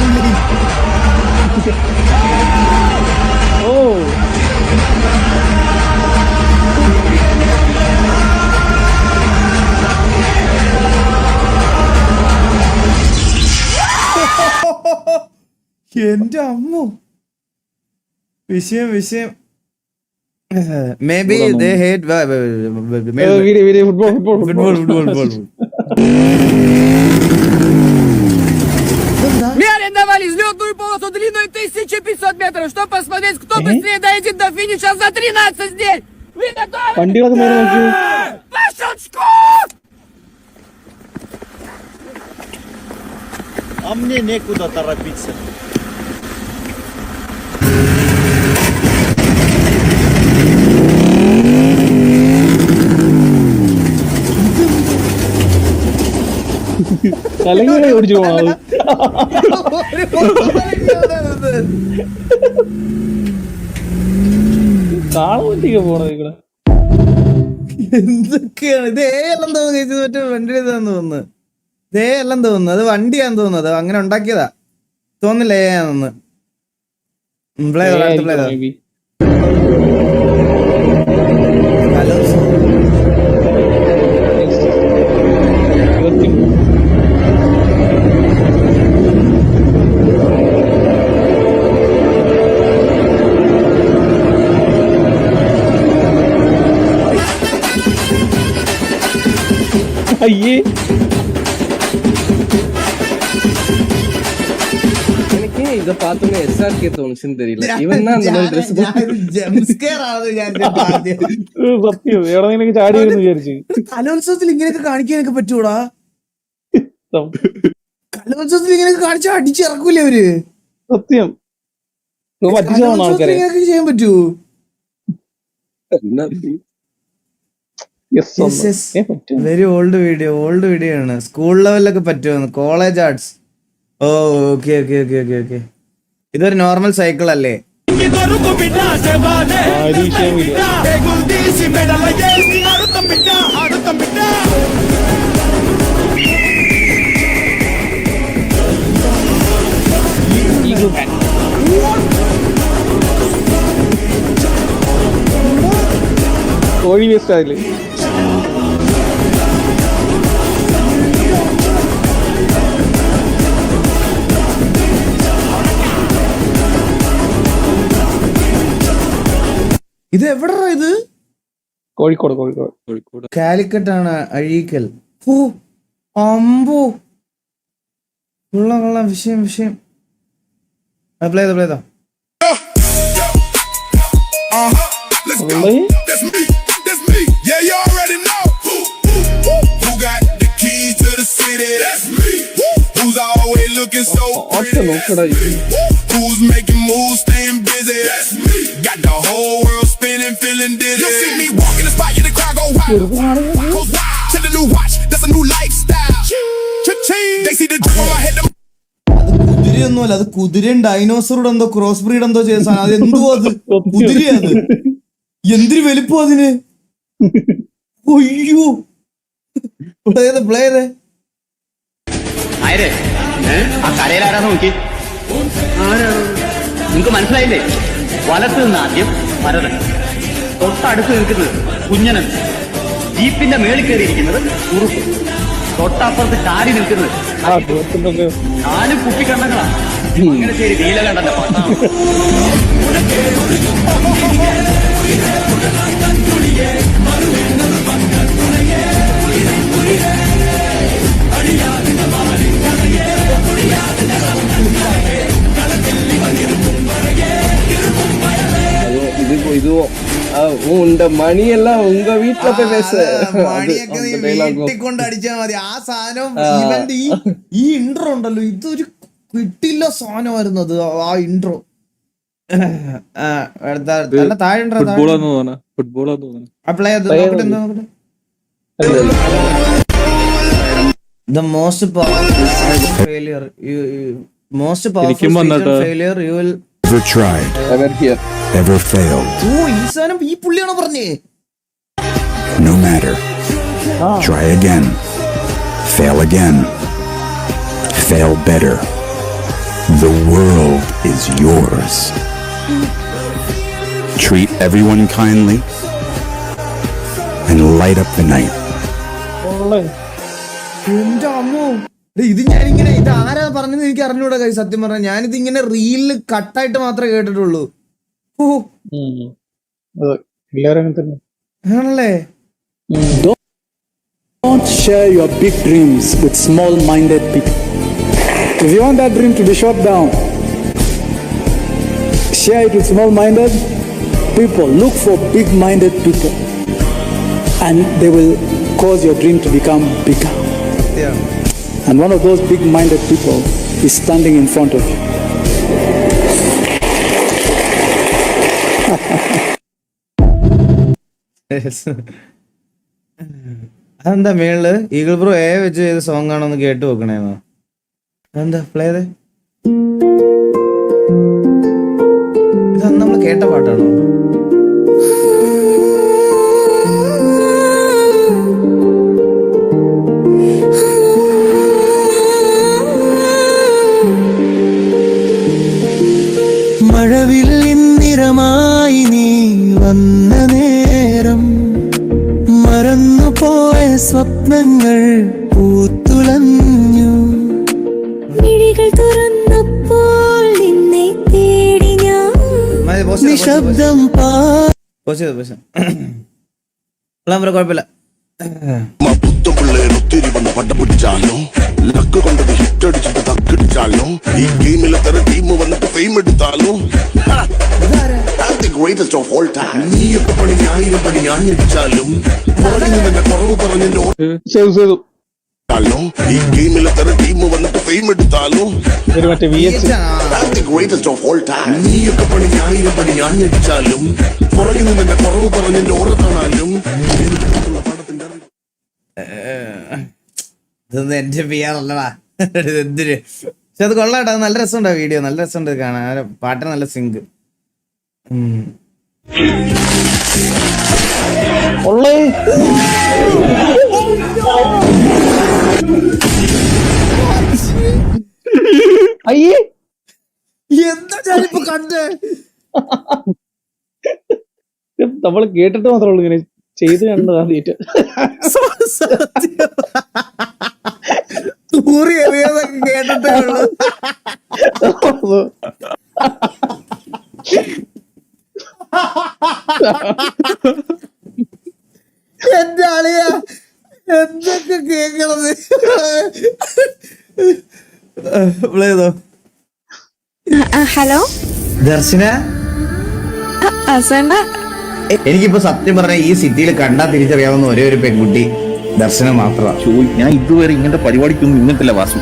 ഓ എന്റെ അമ്മോ, വിഷയം maybe they hate football. Мне арендовали взлетную полосу длиной 1500 метров, чтобы посмотреть, кто быстрее доедет до финиша за 13 дней. Вы готовы? വണ്ടികളൊക്കെ നേരെ നോക്കി. По щелчку! А мне некуда торопиться. കലങ്ങനെ ഓടിച്ചു പോണത്. കാളവണ്ടിക്ക് പോണത് ഇവിടെ. എന്തൊക്കെയാണ് ഇത്? എല്ലാം തോന്നുന്നു മറ്റേ വണ്ടി ഇതാന്ന് തോന്നുന്നു. എല്ലാം തോന്നുന്നു അത് വണ്ടിയാന്ന് തോന്നുന്നത്. അങ്ങനെ ഉണ്ടാക്കിയതാ തോന്നില്ല. ഏന്ന് Maybe. അയ്യേ எனக்கு இத பார்த்தோன்னே எஸ்ஆர்கே தோணுச்சுன்னு தெரியல. இவன் தான் அந்த மாதிரி ட்ரெஸ் സത്യം എവിടെന്നെങ്കിലും ചാടി വരുന്നു വിചാരിച്ചു. കലോത്സവത്തിൽ ഇങ്ങനെയൊക്കെ കാണിക്കാനൊക്കെ പറ്റൂടാ? കലോത്സവത്തിൽ ഇങ്ങനെയൊക്കെ കാണിച്ചാൽ അടിച്ചിറക്കൂലേ അവര്? സത്യം പറ്റിച്ചതാണ് ആൾക്കാരെ. ഇങ്ങനെയൊക്കെ ചെയ്യാൻ പറ്റൂ? വെരി ഓൾഡ് വീഡിയോ ആണ്. സ്കൂൾ ലെവലിലൊക്കെ പറ്റുമോ? College arts. ഓ ഓക്കെ. ഇതൊരു നോർമൽ സൈക്കിൾ അല്ലേ? കോഴി വേസ്റ്റ് ആയില്ലേ? ഇത് എവിടാ? ഇത് കോഴിക്കോട്. കാലിക്കറ്റ് ആണ്. അഴീക്കൽ. ഓ അമ്പോ, കൊള്ളാം. വിഷയം പ്ലേ ചെയ്തോ. That's me. Yeah, you already know. Who got the keys to the city? That's me. Who's always looking so pretty? Who's making moves, staying busy? That's me. Got the whole world spinning, feeling dizzy. You see me walk in the spot, yeah, the crowd go wild. Goes wild. To the new watch, that's a new lifestyle. Cha-ching. They see the drip on my head. കുതിരയൊന്നുമല്ല, അത് കുതിരയും ഡൈനോസറോട് എന്തോ cross breed എന്തോ ചെയ്ത സാധനം. അത് എന്തോ അത് കുതിരയത്. എന്തൊരു വലിപ്പം അതിന്. ഒയ്യോ, പ്ലേ ചെയ്തേ. ആ കരയിലാരാ നോക്കി? നിങ്ങക്ക് മനസ്സിലായില്ലേ? വലത്ത് നിന്ന് ആദ്യം ഭരതൻ, തൊട്ടടുത്ത് നിൽക്കുന്നത് കുഞ്ഞനൻ, ജീപ്പിന്റെ മേളിൽ കയറിയിരിക്കുന്നത് കുറുപ്പ്, തൊട്ടപ്പുറത്ത് ചാരി നിൽക്കുന്നത് 4 കുപ്പിക്കണ്ണങ്ങളാ. അങ്ങനെ ശരി നീലകണ്ഠന്റെ പട്ടാണ്. உண்ட மணி எல்லாம் உங்க வீட்டுல போய் பேச. മണിയൊക്കെ വീട്ടിൽ കൊണ്ട് അടിച്ചാൽ മതി. ആ സാധനം ഇവന്റെ ഈ ഇൻട്രോ ഉണ്ടല്ലോ, ഇതൊരു കിട്ടില്ല സാധനമായിരുന്നു അത്. ആ ഇൻട്രോ താഴെ അപ്ലൈ നോക്കട്ടെ. The most powerful failure you will Ever tried, ever failed. ഈ സാധനം ഈ പുള്ളിയാണോ പറഞ്ഞേ? No matter. Try again. Fail again. fail better. The world is yours. Treat everyone kindly and light up the night. എന്റെ അമ്മോ, ഇത് ഞാനിങ്ങനെ ഇത് ആരാ പറഞ്ഞത് എനിക്ക് അറിഞ്ഞൂടാ കൈ. സത്യം പറഞ്ഞാൽ ഞാനിത് ഇങ്ങനെ റീലില് കട്ടായിട്ട് മാത്രമേ കേട്ടിട്ടുള്ളൂ. ഓ എല്ലാരും അങ്ങനെ തന്നെ. ആണല്ലേ? Don't share your big dreams with small-minded people. If you want that dream to be shot down, share it with small-minded people. Look for big-minded people, and they will cause your dream to become bigger. Yeah. And one of those big-minded people is standing in front of you. അതെന്താ മേളില് eagle bro വെച്ച് ചെയ്ത song ആണോ ഒന്ന് കേട്ട് നോക്കണേന്നോ? അതെന്താ play ചെയ്തേ? ഇതന്ന് നമ്മള് കേട്ട പാട്ടാണോ? മഴവില്ലിൻ നിറമായി നീ വന്ന നേരം മറന്നുപോയ സ്വപ്നങ്ങൾ പൂത്തുലഞ്ഞു. മിഴികൾ തുറന്നപ്പോൾ നിന്നെ തേടി ഞാൻ നിശബ്ദം കുഴപ്പമില്ല. ഒത്തിരി വന്ന് പട്ട പിടിച്ചാലും ലക്ക് കൊണ്ടത് ഹിറ്റ് അടിച്ചിട്ട് തക്കടിച്ചാലും ഈ ഗെയിമിലെ തര ടീം വന്നിട്ട് ഫെയിം എടുത്താലും greatest of all time. നീയൊക്കെ പണി 1000 പണി ഞാൻ ഞെട്ടിച്ചാലും കുറവ് പറഞ്ഞതിന്റെ ഈ ഗെയിമിലെ തര ടീം വന്നിട്ട് ഫെയിം എടുത്താലും മറ്റേ VH greatest of all time. നീയൊക്കെ പണി 1000 പണി ഞാൻ ഞെട്ടിച്ചാലും പുറകിൽ നിന്നെ കുറവ് പറഞ്ഞതിന്റെ ഓരോ കാണാനും ഇതൊന്നും എന്റെ പിയാറല്ലടാ. എന്തിന്? പക്ഷെ അത് കൊള്ളാട്ടോ, നല്ല രസമുണ്ടോ വീഡിയോ, നല്ല രസമുണ്ട് കാണാൻ, പാട്ടിന് നല്ല സിങ്ക്. അയ്യേ എന്താ ഞാനിപ്പോ കണ്ടേ? നമ്മള് കേട്ടിട്ട് മാത്രമേ ഉള്ളൂ, ഇങ്ങനെ ചെയ്ത് കണ്ടത് ആദ്യമായിട്ട്. തൂറി എറിയാതൊക്കെ കേട്ടിട്ടേ ഉള്ളൂ. എന്റെ ആളിയ എന്തൊക്കെ കേക്കണത്? ഹലോ ദർശന, എനിക്കിപ്പോ സത്യം പറഞ്ഞ ഈ സിറ്റിയിൽ കണ്ടാ തിരിച്ചറിയാവുന്ന ഒരേ ഒരു പെൺകുട്ടി ദർശനം മാത്രമാണ്. ഞാൻ ഇതുവരെ ഇങ്ങനത്തെ പരിപാടിക്കൊന്നും നിന്നിട്ടില്ല വാസു.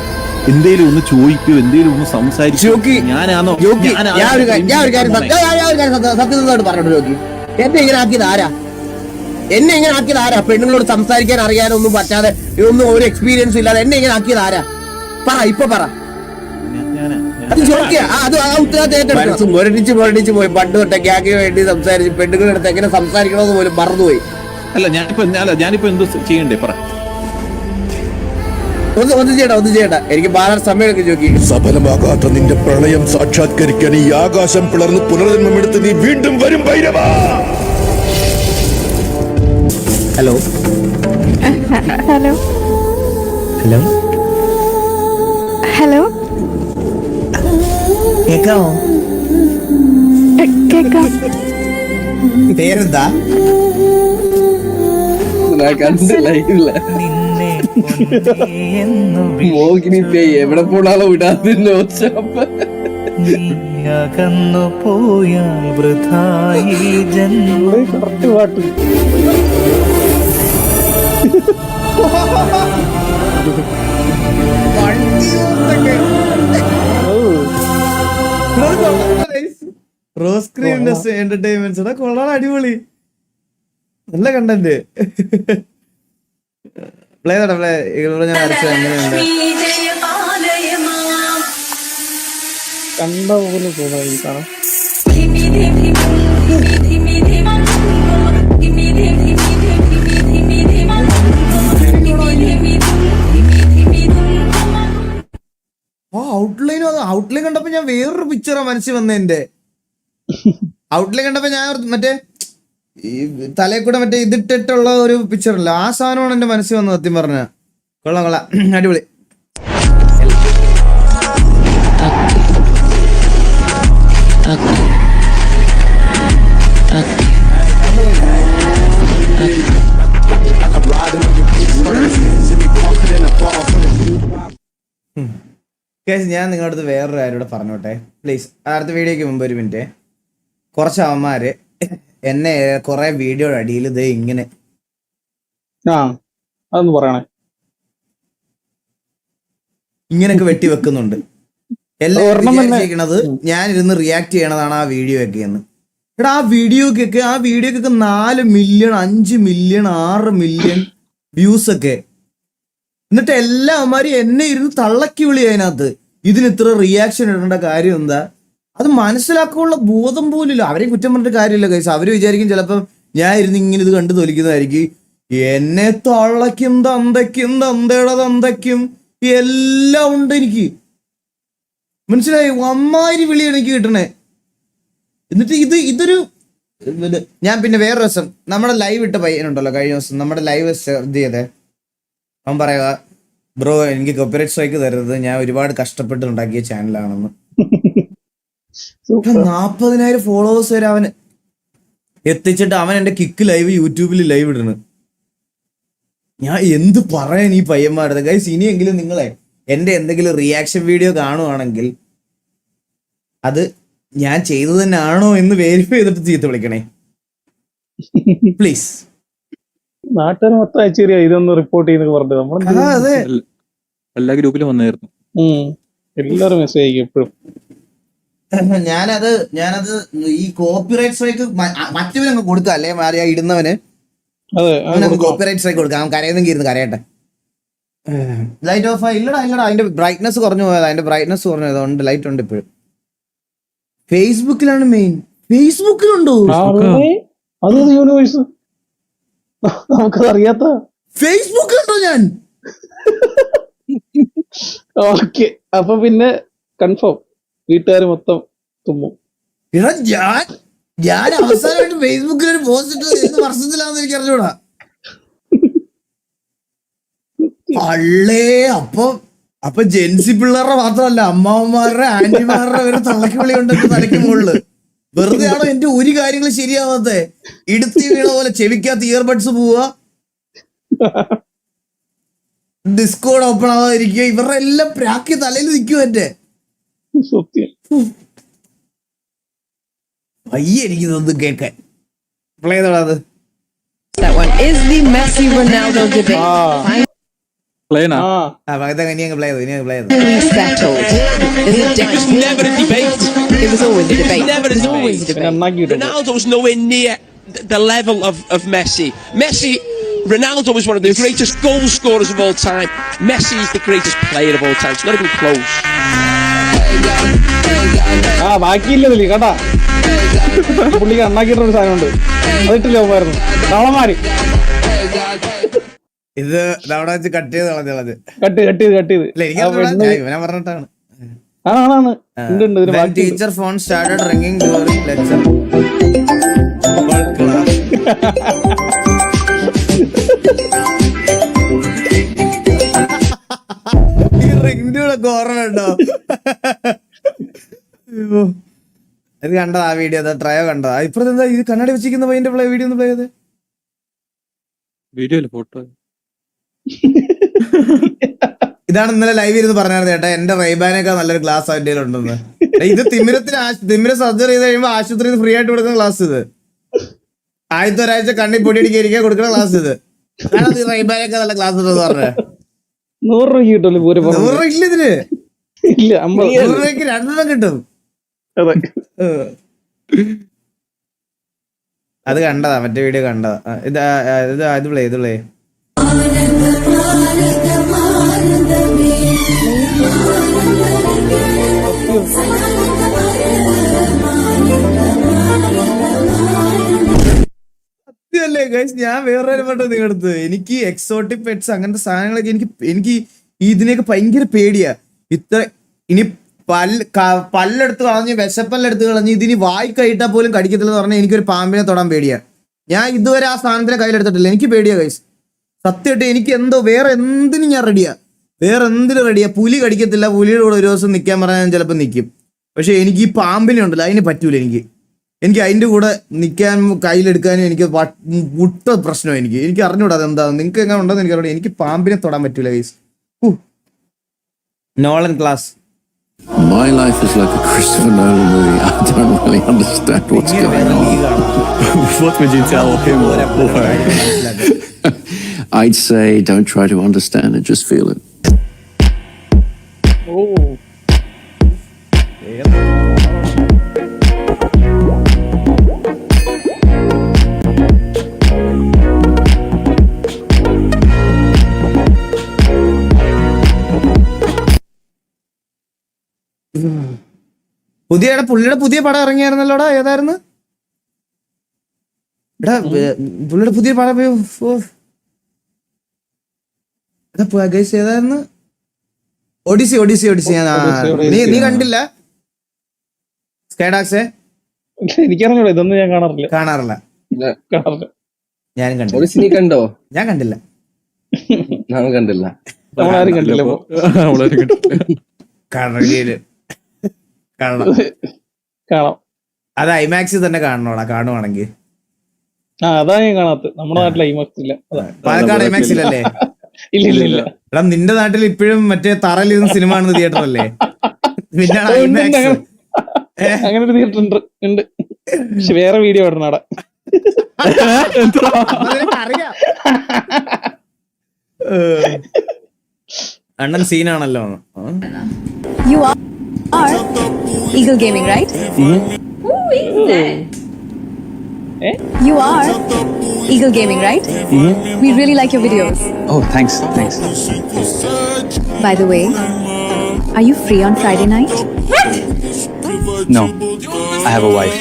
എന്തേലും ഒന്ന് ചോദിക്കൂ, എന്തേലും ഒന്ന് സംസാരിച്ചു. ഞാനാണോ സത്യസന്ധമായിട്ട് പറഞ്ഞോട്ട് ജോക്കി, എന്നെ ഇങ്ങനെ ആക്കിയത് ആരാ? എന്നെ ഇങ്ങനെ ആക്കിയത് ആരാ? പെണ്ണുങ്ങളോട് സംസാരിക്കാൻ അറിയാനൊന്നും പറ്റാതെ, ഒന്നും ഒരു എക്സ്പീരിയൻസ് ഇല്ലാതെ എന്നെ ഇങ്ങനെ ആക്കിയത് ആരാ? പറ, ഇപ്പൊ പറ. അത് ജോക്കിയാ? അത് ആ ഉത്തരവാദിത്തം മുരടിച്ച് പോയി. പണ്ട് തൊട്ടേ ഗ്യാങ്ങിന് വേണ്ടി സംസാരിച്ച് പെണ്ണുങ്ങളുടെ അടുത്ത് എങ്ങനെ സംസാരിക്കണമെന്ന് പോലും മറന്നുപോയി. അല്ല ഞാനിപ്പോ എന്ത് ചെയ്യണ്ടേ പറ. ഒന്നും ചെയ്യണ്ട. എനിക്ക് മാറാൻ സമയമൊക്കെ ജോക്കി. സഫലമാകാത്ത നിന്റെ പ്രളയം സാക്ഷാത്കരിക്കാൻ ഈ ആകാശം പിളർന്ന് പുനർജന്മമെടുത്ത് നീ വീണ്ടും വരും Bhairava. Hello hello hello hello കേക്കാമോ? കേക്കാം. പേരെന്താ? കണ്ട് ലൈവില്ല മോഹിനി പേയ് എവിടെ പോണാലോ വിടാതെ അകന്നു പോയാൽ വൃഥായി ജന്മം. കറക്റ്റ് പാട്ട്. റോസ് ക്രീം എന്റർടൈൻമെന്റ്സ് കൊള്ളാൻ അടിപൊളി, നല്ല കണ്ടന്റ്. പ്ലേ ഞാൻ വരച്ചത് എങ്ങനെയുണ്ട്? കണ്ട പോലെ തോന്നായി കാണാം. ഔട്ട്ലൈൻ കണ്ടപ്പോ ഞാൻ വേറൊരു പിക്ചറാ മനസ്സിൽ വന്ന എന്റെ. ഔട്ട്ലൈൻ കണ്ടപ്പോ ഞാൻ മറ്റേ ഈ തലയിൽ കൂടെ മറ്റേ ഇതിട്ടിട്ടുള്ള ഒരു പിക്ചറല്ല, ആ സാധനമാണ് എന്റെ മനസ്സിൽ വന്നത്. സത്യം പറഞ്ഞ കൊള്ളാം, അടിപൊളി. ഞാൻ നിങ്ങളുടെ അടുത്ത് വേറൊരു കാര്യം കൂടെ പറഞ്ഞോട്ടെ പ്ലീസ്. അടുത്ത വീഡിയോക്ക് മുമ്പ് ഒരു മിനിറ്റ്. കുറച്ച് അവന്മാര് എന്നെ കുറെ വീഡിയോയുടെ അടിയിൽ ഇത് ഇങ്ങനെ അതൊന്ന് പറയണേ. ഇങ്ങനെയൊക്കെ വെട്ടി വെക്കുന്നുണ്ട്. എല്ലാവരും വിചാരിച്ചിരിക്കണത് ഞാനിരുന്ന് റിയാക്ട് ചെയ്യണതാണ് ആ വീഡിയോ ഒക്കെ എന്ന്. എടാ ആ വീഡിയോക്കൊക്കെ 4 മില്യൺ 5 മില്യൺ 6 മില്യൺ വ്യൂസ് ഒക്കെ. എന്നിട്ട് എല്ലാവന്മാരും എന്നെ ഇരുന്ന് തള്ളക്കി വിളി അതിനകത്ത്. ഇതിന് ഇത്ര റിയാക്ഷൻ ഇടേണ്ട കാര്യം എന്താ? അത് മനസ്സിലാക്കാനുള്ള ബോധം പോലില്ല. അവരെയും കുറ്റം പറഞ്ഞിട്ട് കാര്യമില്ല കൈസ്. അവര് വിചാരിക്കും ചിലപ്പം ഞാൻ ഇരുന്ന് ഇങ്ങനെ ഇത് കണ്ടു തൊലിക്കുന്നതായിരിക്കും. എന്നെ തള്ളക്കും തന്തയ്ക്കും എല്ലാം ഉണ്ട് എനിക്ക്. മനസ്സിലായി? അമ്മാതിരി വിളിയാണ് എനിക്ക് കിട്ടണേ. എന്നിട്ട് ഇതൊരു ഞാൻ പിന്നെ വേറെ ദിവസം നമ്മുടെ ലൈവ് ഇട്ട പയ്യനുണ്ടല്ലോ, കഴിഞ്ഞ ദിവസം നമ്മുടെ ലൈവ് ഇത് ചെയ്തേ, അവൻ പറയുക ബ്രോ എനിക്ക് കോപ്പിറൈറ്റ് സ്ട്രൈക്ക് തരുന്നത് ഞാൻ ഒരുപാട് കഷ്ടപ്പെട്ട് ഉണ്ടാക്കിയ ചാനലാണെന്ന്. 40,000 ഫോളോവേഴ്സ് വരെ അവന് എത്തിച്ചിട്ട് അവൻ എന്റെ കിക്ക് ലൈവ് യൂട്യൂബിൽ ലൈവ് ഇടുന്നു. ഞാൻ എന്ത് പറയാൻ ഈ പയ്യന്മാരുടെ ഗൈസ്. ഇനിയെങ്കിലും നിങ്ങളെ എന്റെ എന്തെങ്കിലും റിയാക്ഷൻ വീഡിയോ കാണുവാണെങ്കിൽ അത് ഞാൻ ചെയ്തത് തന്നെയാണോ എന്ന് വെരിഫൈ ചെയ്തിട്ട് ചീത്ത വിളിക്കണേ പ്ലീസ്. നാട്ടുകാർ മൊത്തം അയച്ചേരിയ ഇതൊന്ന് റിപ്പോർട്ട് ചെയ്യുന്ന പറഞ്ഞു. നമ്മൾ എല്ലാ ഗ്രൂപ്പിലും വന്നായിരുന്നു, എല്ലാരും മെസ്സേജ് അയക്കും എപ്പോഴും. ഞാനത് ഈ കോപ്പിറൈറ്റ് സ്ട്രൈക്ക് മറ്റവനങ്ങ് കൊടുക്കാം അല്ലേ മാറിയ ഇടുന്നവന് കോപ്പിറൈറ്റ് സ്ട്രൈക്ക് കൊടുക്കാം. അവൻ കരയുന്നെങ്കിൽ ഇരുന്ന് കരയട്ടെ. ലൈറ്റ് ഓഫ് ഇല്ലടാ അതിന്റെ ബ്രൈറ്റ്നസ് കുറഞ്ഞു പോയത്. അതിന്റെ ബ്രൈറ്റ്നസ് കുറഞ്ഞത് ഉണ്ട്, ലൈറ്റ് ഉണ്ട് ഇപ്പോഴും. ഫേസ്ബുക്കിലാണ് മെയിൻ. ഫേസ്ബുക്കിലുണ്ടോ? അത് യൂണിവേഴ്സ് നമുക്കത് അറിയാത്ത ഫേസ്ബുക്കിലുണ്ടോ ഞാൻ? ഓക്കെ, അപ്പൊ പിന്നെ കൺഫേം വീട്ടുകാർ മൊത്തം തുമ്മും. ഞാൻ അവസാനമായിട്ട് ഫേസ്ബുക്കിൽ ഒരു പോസ്റ്റ് ഇട്ടത് ഏത് വർഷത്തിലാണെന്ന് എനിക്ക് അറിഞ്ഞൂടാ. അള്ളേ അപ്പൊ ജെൻസി പിള്ളേരുടെ മാത്രമല്ല, അമ്മാവന്മാരുടെ ആന്റിമാരുടെ ഒരു തള്ളക്ക് വിളി ഉണ്ടെങ്കിൽ തലയ്ക്ക് മുകളില്. വെറുതെ ആണോ എന്റെ ഒരു കാര്യങ്ങൾ ശരിയാവാത്തെ? ഇടുത്തി വീണ പോലെ ചെവിക്കകത്ത് ഇയർബഡ്സ് പോവുക, ഡിസ്കോഡ് ഓപ്പൺ ആവാതിരിക്കുക. ഇവരുടെ എല്ലാം പ്രാക്കി തലയിൽ നിൽക്കും എന്റെ. വയ്യ എനിക്കിതൊന്നും കേൾക്കാൻ. പ്ലേ ചെയ്തോളാം അത്. പ്ലേ ചെയ്തോ. Ronaldo's nowhere near the level of Messi. Ronaldo is one of the greatest goal scorers of all time. Messi is the greatest player of all time. It's not even close. ബാക്കിയില്ലതില് കേട്ടാ, പുള്ളിക്ക് അണ്ണാക്കിയിട്ടൊരു സാധനമുണ്ട്, അതിട്ടില്ല പോയിരുന്നു തവളമാര്. ഇത് അവിടെ വെച്ച് cut ചെയ്ത് കളഞ്ഞത്. Cut ചെയ്ത് ഇവനെ പറഞ്ഞിട്ടാണ്. ആണ് teacher phone started ringing during lecture. ഈ റിംഗിന്റെ ഓർമ്മയുണ്ടോ? ഇത് കണ്ടതാ ആ വീഡിയോ, ട്രയോ കണ്ടതാ. ഇപ്പഴത്തെ എന്താ ഇത് കണ്ണാടി വെച്ചിരിക്കുന്ന പയ്യന്റെ വീഡിയോ ഒന്ന് പ്ലേ ചെയ്ത്. വീഡിയോ ഫോട്ടോ ഇതാണ് ഇന്നലെ ലൈവ് ഇരുന്ന് പറഞ്ഞായിരുന്നു ചേട്ടാ, എന്റെ റൈബാനേക്കാൾ നല്ലൊരു ക്ലാസ് അവന്റെ ഉണ്ടെന്ന്. ഇത് തിമിര സർജറി ചെയ്ത് കഴിയുമ്പോ ആശുപത്രിയിൽ ഫ്രീ ആയിട്ട് കൊടുക്കുന്ന ക്ലാസ്. ഇത് ആദ്യത്തെ ഒരാഴ്ച കണ്ണി പൊടിയടിക്കാതിരിക്കാൻ കൊടുക്കുന്ന ക്ലാസ്. ഇത് റൈബാനേക്കാൾ നല്ല ക്ലാസ് ഉണ്ടെന്ന് പറഞ്ഞ 100 രൂപ കിട്ടുള്ളൂ. 100 രൂപ ഇല്ല ഇതിന്, ഇല്ല 100 രൂപയ്ക്ക് 2 കിട്ടും. അത് കണ്ടതാ, മറ്റേ വീഡിയോ കണ്ടതാ. ഇത് പ്ലേ ചെയ്ത് പ്ലേ. സത്യല്ലേ ഗൈസ്, ഞാൻ വേറെ നിങ്ങളടുത്ത് എനിക്ക് എക്സോട്ടിക് പെറ്റ്സ് അങ്ങനത്തെ സാധനങ്ങളൊക്കെ എനിക്ക് ഇതിനെയൊക്കെ ഭയങ്കര പേടിയാ. ഇനി പല്ലെടുത്ത് കളഞ്ഞ് വിശപ്പല്ലെടുത്ത് കളഞ്ഞ് ഇതിന് വായി കൈയിട്ടാൽ പോലും കടിക്കത്തില്ലെന്ന് പറഞ്ഞാൽ എനിക്കൊരു പാമ്പിനെ തൊടാൻ പേടിയാ. ഞാൻ ഇതുവരെ ആ സാധനത്തിനെ കയ്യിലെടുത്തിട്ടില്ല. എനിക്ക് പേടിയാ ഗൈസ്, സത്യമായിട്ട്. എനിക്ക് എന്തോ വേറെ എന്തിനും ഞാൻ റെഡിയാ, വേറെ എന്തിനും റെഡിയാ. പുലി കടിക്കത്തില്ല, പുലിയുടെ കൂടെ ഒരു ദിവസം നിൽക്കാൻ പറഞ്ഞാൽ ഞാൻ ചിലപ്പോൾ നിൽക്കും. പക്ഷെ എനിക്ക് ഈ പാമ്പിനെ ഉണ്ടല്ലോ, അതിന് പറ്റൂല. എനിക്ക് അതിൻ്റെ കൂടെ നിൽക്കാനും കയ്യിലെടുക്കാനും എനിക്ക് മുട്ട പ്രശ്നമാണ്. എനിക്ക് അറിഞ്ഞൂടാ അതെന്താ. നിങ്ങൾക്ക് എങ്ങനെ ഉണ്ടോന്ന് എനിക്കറിയാം. എനിക്ക് പാമ്പിനെ തൊടാൻ പറ്റൂല guys. Nolan class. My life is like a Christopher Nolan movie. I don't really understand what's going on. What would you tell him? I'd say don't try to understand it, just feel it. പുള്ളിയുടെ പുതിയ പടം ഇറങ്ങിയായിരുന്നല്ലോടാ, ഏതായിരുന്നു എടാ? പുള്ളിയുടെ പുതിയ പടം ഏതായിരുന്നു? ഒഡീസി. നീ കണ്ടില്ല സ്കൈഡാക്സേ? എനിക്കറിഞ്ഞൂടാ, ഇതൊന്നും ഞാൻ കാണാറില്ല. ഞാനും കണ്ടു. നീ കണ്ടോ? ഞാൻ കണ്ടില്ല. ഞാൻ കണ്ടില്ല. നമ്മളാരും കണ്ടില്ല. കാണണം. അത് ഐമാക്സിൽ തന്നെ കാണണോടാ, കാണുവാണെങ്കിൽ. അതാ ഞാൻ കാണാത്ത. നമ്മുടെ നാട്ടിൽ ഐമാക്സ് ഇല്ല. പാലക്കാട് ഐമാക്സ് ഇല്ലല്ലേ? ഇല്ല. എടാ നിന്റെ നാട്ടിൽ ഇപ്പോഴും മറ്റേ തറയിലിരുന്ന് സിനിമ കാണുന്ന തിയേറ്റർ അല്ലേ? പിന്നാണ് ഐമാക്സ്. അങ്ങനെ ഒരു തിയേറ്റർ ഉണ്ട്. പക്ഷെ വേറെ വീഡിയോ ഇടണാടാ. അറിയാം. അണ്ണൻ സീനാണല്ലോ. You are Eagle Gaming, right? Who is that? You are Eagle Gaming, right? We really like your videos. Oh, thanks. By the way, are you free on Friday night? No, I have a wife.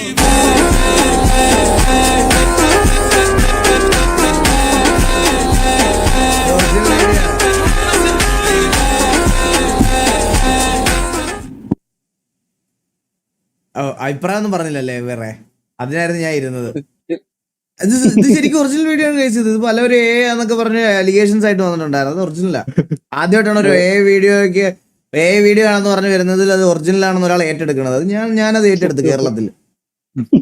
അഭിപ്രായം ഒന്നും പറഞ്ഞില്ലല്ലേ വേറെ? അതിനായിരുന്നു ഞാൻ ഇരുന്നത്. ഇത് ശരിക്കും original video ആണ് കഴിച്ചത്. ഇത് പലവരും എന്നൊക്കെ പറഞ്ഞ് അലിഗേഷൻസ് ആയിട്ട് വന്നിട്ടുണ്ടായിരുന്നു. അത് ഒറിജിനലാ. ആദ്യമായിട്ടാണ് ഒരു വീഡിയോ ആണെന്ന് പറഞ്ഞ് വരുന്നതിൽ അത് ഒറിജിനൽ ആണെന്ന് ഒരാൾ ഏറ്റെടുക്കുന്നത്. ഞാനത് ഏറ്റെടുത്തു കേരളത്തിൽ.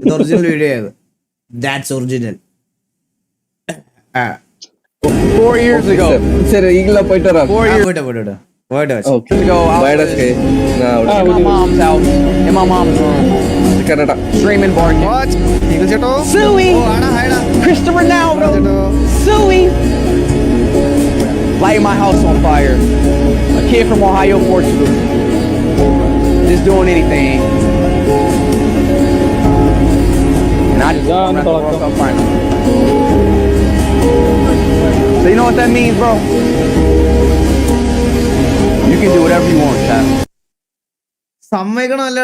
ഇത് ഒറിജിനൽ വീഡിയോ ആയത്. That's original. 4 years ago. ശരി, ഈഗിള പോയിട്ട് വരാം. പോയിട്ട് my mom's house in my mom's room. Screaming, barking. What? Eagle Cheto? Suey! Cristiano Ronaldo. Suey! Lighting my house on fire. A kid from Ohio, Portugal. Just doing anything. And I just won the World Cup final. So you know what that means, bro? You can do whatever you want, Chad. സമ്മതിക്കണമല്ലേ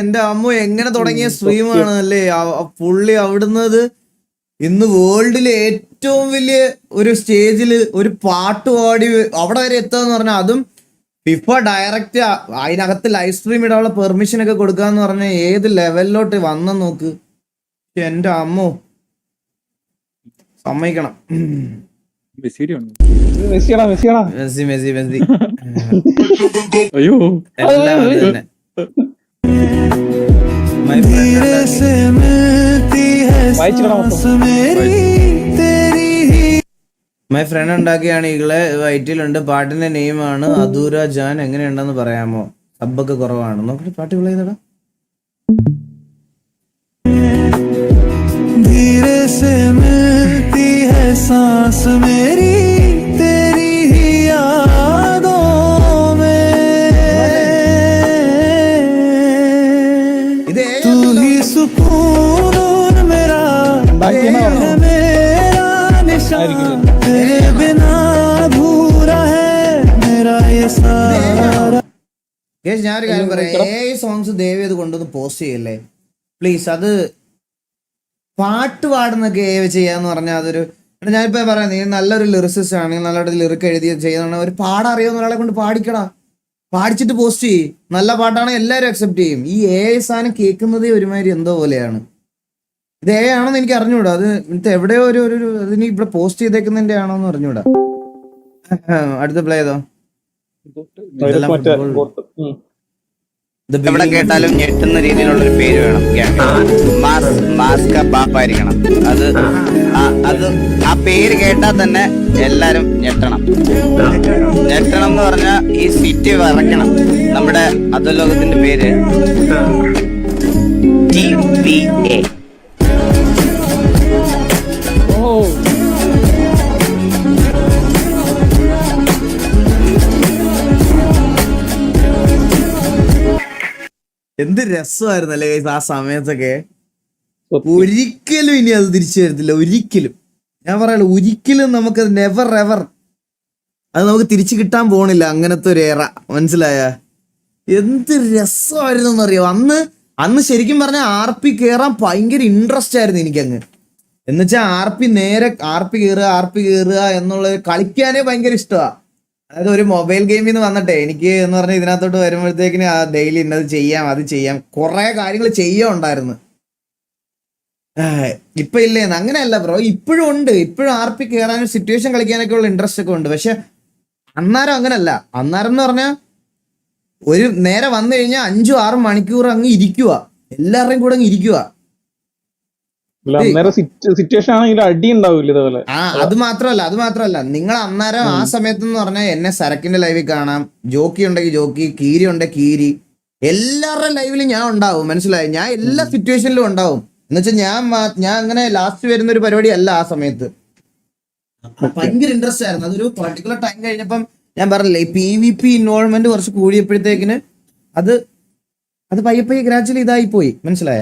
എന്റെ അമ്മ എങ്ങനെ തുടങ്ങിയ സ്ട്രീമാണ് അല്ലേ പുള്ളി. അവിടുന്നത് ഇന്ന് വേൾഡിലെ ഏറ്റവും വലിയ ഒരു സ്റ്റേജിൽ ഒരു പാട്ട് പാടി അവിടെ വരെ എത്തുകയെന്ന് പറഞ്ഞാൽ, അതും ഫിഫ ഡയറക്റ്റ് അതിനകത്ത് ലൈവ് സ്ട്രീം ഇടാനുള്ള പെർമിഷൻ ഒക്കെ കൊടുക്കാന്ന് പറഞ്ഞാൽ ഏത് ലെവലിലോട്ട് വന്നെന്ന് നോക്ക്. എന്റെ അമ്മോ സമ്മതിക്കണം. മെസ്സി. അയ്യോ മൈ ഫ്രണ്ട് ഉണ്ടാക്കിയാണ് ഈകളെ. വൈറ്റിലുണ്ട്. പാട്ടിന്റെ നെയിമാണ് അധൂര ജാൻ. എങ്ങനെയുണ്ടെന്ന് പറയാമോ? സബ്ബൊക്കെ കുറവാണ്. നോക്കി പാട്ട് പ്ലേ ചെയ്തടാ. सांस मेरी तेरी ही यादों में तू ही सुकून मेरा मेरा निशान तेरे बिना अधूरा है मेरा ये सारा. ഞാനൊരു കാര്യം പറയാം. സോങ്സ് ദയവ് ചെയ്ത് കൊണ്ടൊന്ന് പോസ്റ്റ് ചെയ്യല്ലേ പ്ലീസ്. അത് പാട്ട് പാടുന്നൊക്കെ ചെയ്യാന്ന് പറഞ്ഞാൽ അതൊരു, ഞാനിപ്പോ പറയാം, നീ നല്ലൊരു ലിറിസിസ്റ്റ് ആണെങ്കിൽ നല്ലൊരു ലിറിക്ക് എഴുതി ചെയ്യുന്ന ഒരു പാടാൻ അറിയാവുന്ന ഒരാളെ കൊണ്ട് പാടിക്കടാ. പാടിച്ചിട്ട് പോസ്റ്റ് ചെയ്യും. നല്ല പാട്ടാണ് എല്ലാവരും അക്സെപ്റ്റ് ചെയ്യും. ഈ സാധനം കേൾക്കുന്നതേ ഒരുമാതിരി എന്തോ പോലെയാണ്. ഇത് ആണെന്ന് എനിക്ക് അറിഞ്ഞൂടാ. അത് ഇത് എവിടെയോ ഒരു അതിന് ഇവിടെ പോസ്റ്റ് ചെയ്തേക്കുന്നതിന്റെ ആണോന്ന് അറിഞ്ഞൂടാ. അടുത്ത പ്ലേ ചെയ്തോ. എവിടെ കേട്ടാലും ഞെട്ടുന്ന രീതിയിലുള്ള ഒരു പേര് വേണം. മാസ്ക പാപ്പായിരിക്കണം. അത് ആ പേര് കേട്ടാൽ തന്നെ എല്ലാരും ഞെട്ടണം എന്ന് പറഞ്ഞാൽ ഈ സിറ്റി വിറയ്ക്കണം. നമ്മുടെ അധോലോകത്തിന്റെ പേര് TVA. എന്ത് രസമായിരുന്നല്ലേ ആ സമയത്തൊക്കെ. ഒരിക്കലും ഇനി അത് തിരിച്ചു വരത്തില്ല. ഒരിക്കലും ഞാൻ പറയാലോ, ഒരിക്കലും നമുക്ക് നെവർ എവർ അത് നമുക്ക് തിരിച്ചു കിട്ടാൻ പോണില്ല. അങ്ങനത്തെ ഒരു ഏറ, മനസ്സിലായ? എന്ത് രസമായിരുന്നു എന്നറിയോ അന്ന് ശരിക്കും പറഞ്ഞാൽ RP കയറാൻ ഭയങ്കര ഇൻട്രസ്റ്റ് ആയിരുന്നു എനിക്കങ്ങ്. എന്നുവെച്ചാൽ RP കയറുക എന്നുള്ളത് കളിക്കാനേ ഭയങ്കര ഇഷ്ടമാണ്. അതായത് ഒരു മൊബൈൽ ഗെയിമിൽ നിന്ന് വന്നിട്ടേ എനിക്ക് എന്ന് പറഞ്ഞാൽ ഇതിനകത്തോട്ട് വരുമ്പോഴത്തേക്കിന് ആ ഡെയിലി ഇന്നത് ചെയ്യാം, അത് ചെയ്യാം, കുറെ കാര്യങ്ങൾ ചെയ്യാനുണ്ടായിരുന്നു. ഇപ്പൊ ഇല്ലേന്ന് അങ്ങനെയല്ല ബ്രോ, ഇപ്പോഴും ഉണ്ട്. ഇപ്പോഴും RP കയറാനും സിറ്റുവേഷൻ കളിക്കാനൊക്കെ ഉള്ള ഇൻട്രസ്റ്റ് ഒക്കെ ഉണ്ട്. പക്ഷെ അന്നേരം അങ്ങനല്ല. അന്നേരം എന്ന് പറഞ്ഞാൽ ഒരു നേരെ വന്നു കഴിഞ്ഞാൽ 5-6 മണിക്കൂർ അങ്ങ് ഇരിക്കുക, എല്ലാവരുടെയും കൂടെ അങ്ങ് ഇരിക്കുക. സിറ്റുവേഷൻ ആണെങ്കിൽ അടി ഉണ്ടാവില്ല ഇതേപോലെ. അത് മാത്രമല്ല നിങ്ങൾ അന്നേരം ആ സമയത്ത് എന്ന് പറഞ്ഞാൽ എന്നെ സരക്കിന്റെ ലൈവിൽ കാണാം, ജോക്കി ഉണ്ടെങ്കിൽ ജോക്കി, കീരി ഉണ്ടെങ്കിൽ കീരി, എല്ലാവരുടെ ലൈവിലും ഞാൻ ഉണ്ടാവും. മനസ്സിലായി? ഞാൻ എല്ലാ സിറ്റുവേഷനിലും ഉണ്ടാവും. എന്നുവെച്ചാൽ ഞാൻ അങ്ങനെ ലാസ്റ്റ് വരുന്ന ഒരു പരിപാടി അല്ല ആ സമയത്ത്. ഭയങ്കര ഇൻട്രസ്റ്റ് ആയിരുന്നു. അതൊരു പർട്ടിക്കുലർ ടൈം കഴിഞ്ഞപ്പം ഞാൻ പറഞ്ഞില്ലേ, PvP ഇൻവോൾവ്മെന്റ് കുറച്ച് കൂടിയപ്പോഴത്തേക്കിന് അത് പയ്യെ ഗ്രാജുവലി ഇതായി പോയി. മനസ്സിലായ?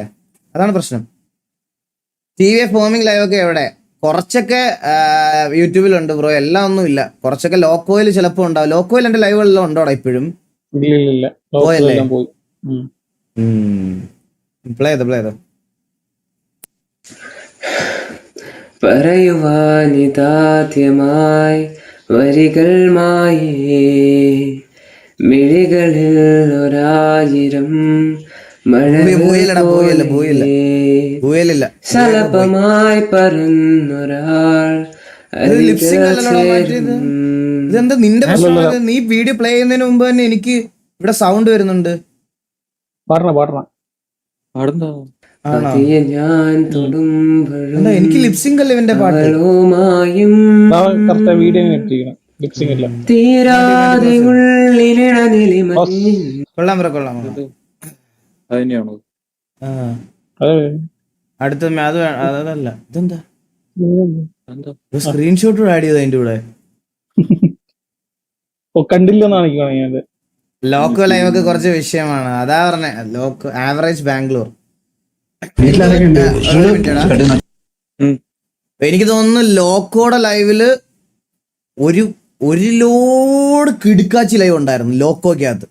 അതാണ് പ്രശ്നം. TV ഫോമിംഗ് ലൈവ് ഒക്കെ എവിടെ? കുറച്ചൊക്കെ യൂട്യൂബിലുണ്ട് ബ്രോ, എല്ലാം ഒന്നും ഇല്ല. കുറച്ചൊക്കെ ലോക്കോയിൽ ചിലപ്പോൾ ഉണ്ടാവും. ലോക്കോയിൽ എന്റെ ലൈവുകളെല്ലാം ഉണ്ടോടാ ഇപ്പോഴും? പോയല്ലേ? പ്ലേ ചെയ്തോ. പറയുവാനിതാദ്യമായി വരികൾ മായേ, മിഴികളിൽ 1000 ശലഭമായി പറന്നൊരാൾ. ഇതെന്താ നിന്റെ പ്രശ്നം? നീ വീഡിയോ പ്ലേ ചെയ്യുന്നതിന് മുമ്പ് തന്നെ എനിക്ക് ഇവിടെ സൗണ്ട് വരുന്നുണ്ട്. ഞാൻ തൊടുമ്പോഴും എനിക്ക് ലിപ്സിംഗ് അല്ലേ ഇവന്റെ പാട്ട്. തീരാതെ ഉള്ളിലിടനിലി കൊള്ളാം. അടുത്ത അതല്ല, ഇതെന്താ സ്ക്രീൻഷോട്ട് ആഡ് ചെയ്ത് അതിന്റെ കൂടെ കണ്ടില്ലെന്നാണ്. ലോക്കോ ലൈവ് ഒക്കെ കുറച്ച് വിഷയമാണ്. അതാ പറഞ്ഞ ലോക്കോ ആവറേജ് ബാംഗ്ലൂർ. എനിക്ക് തോന്നുന്നു ലോക്കോടെ ലൈവില് ഒരു ലോഡ് കിടുക്കാച്ചി ലൈവ് ഉണ്ടായിരുന്നു ലോക്കോക്കകത്ത്.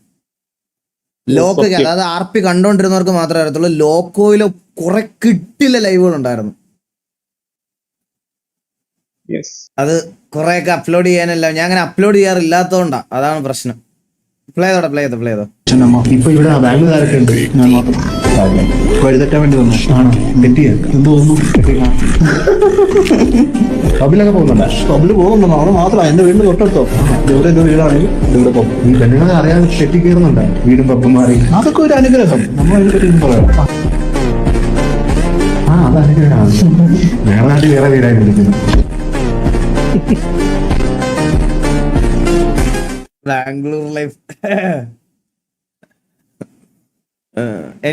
അതായത് RP കണ്ടോണ്ടിരുന്നവർക്ക് മാത്രമേ അറിയത്തുള്ളൂ. ലോക്കോയില് കുറെ കിട്ടില്ല ലൈവുകൾ ഉണ്ടായിരുന്നു. അത് കുറെയൊക്കെ അപ്ലോഡ് ചെയ്യാനല്ല, ഞാൻ അങ്ങനെ അപ്ലോഡ് ചെയ്യാറില്ലാത്തോണ്ടാ, അതാണ് പ്രശ്നം. പ്ലേ ചെയ്തോ. ഇപ്പൊ ഇവിടെ ബാംഗ്ലൂർ ഉണ്ട്. ഞാൻ മാത്രം വഴിതെറ്റാൻ വേണ്ടി വന്നു. ആണോ? തെറ്റിയ എന്ത് തോന്നുന്നു? പബ്ബിലൊക്കെ പോകുന്നുണ്ടോ? പബ്ബില് പോകുന്നുണ്ടോ? അവിടെ മാത്രമല്ല, എന്റെ വീടിന് തൊട്ടടുത്തോ. എവിടെ എന്റെ വീടാണെങ്കിൽ ഇവിടെ പോകും. ഈ പെണ്ണുങ്ങളെ അറിയാതെ തെറ്റി കയറുന്നുണ്ടോ വീടും പബ്ബും മാറി? അതൊക്കെ ഒരു അനുഗ്രഹം. നമ്മൾ അതിനെപ്പറ്റി പറയാം. അത് അനുഗ്രഹമാണ്. ഞങ്ങളുടെ നാട്ടിൽ വേറെ വീടായി വിളിക്കുന്നു. ബാംഗ്ലൂർ ലൈഫ്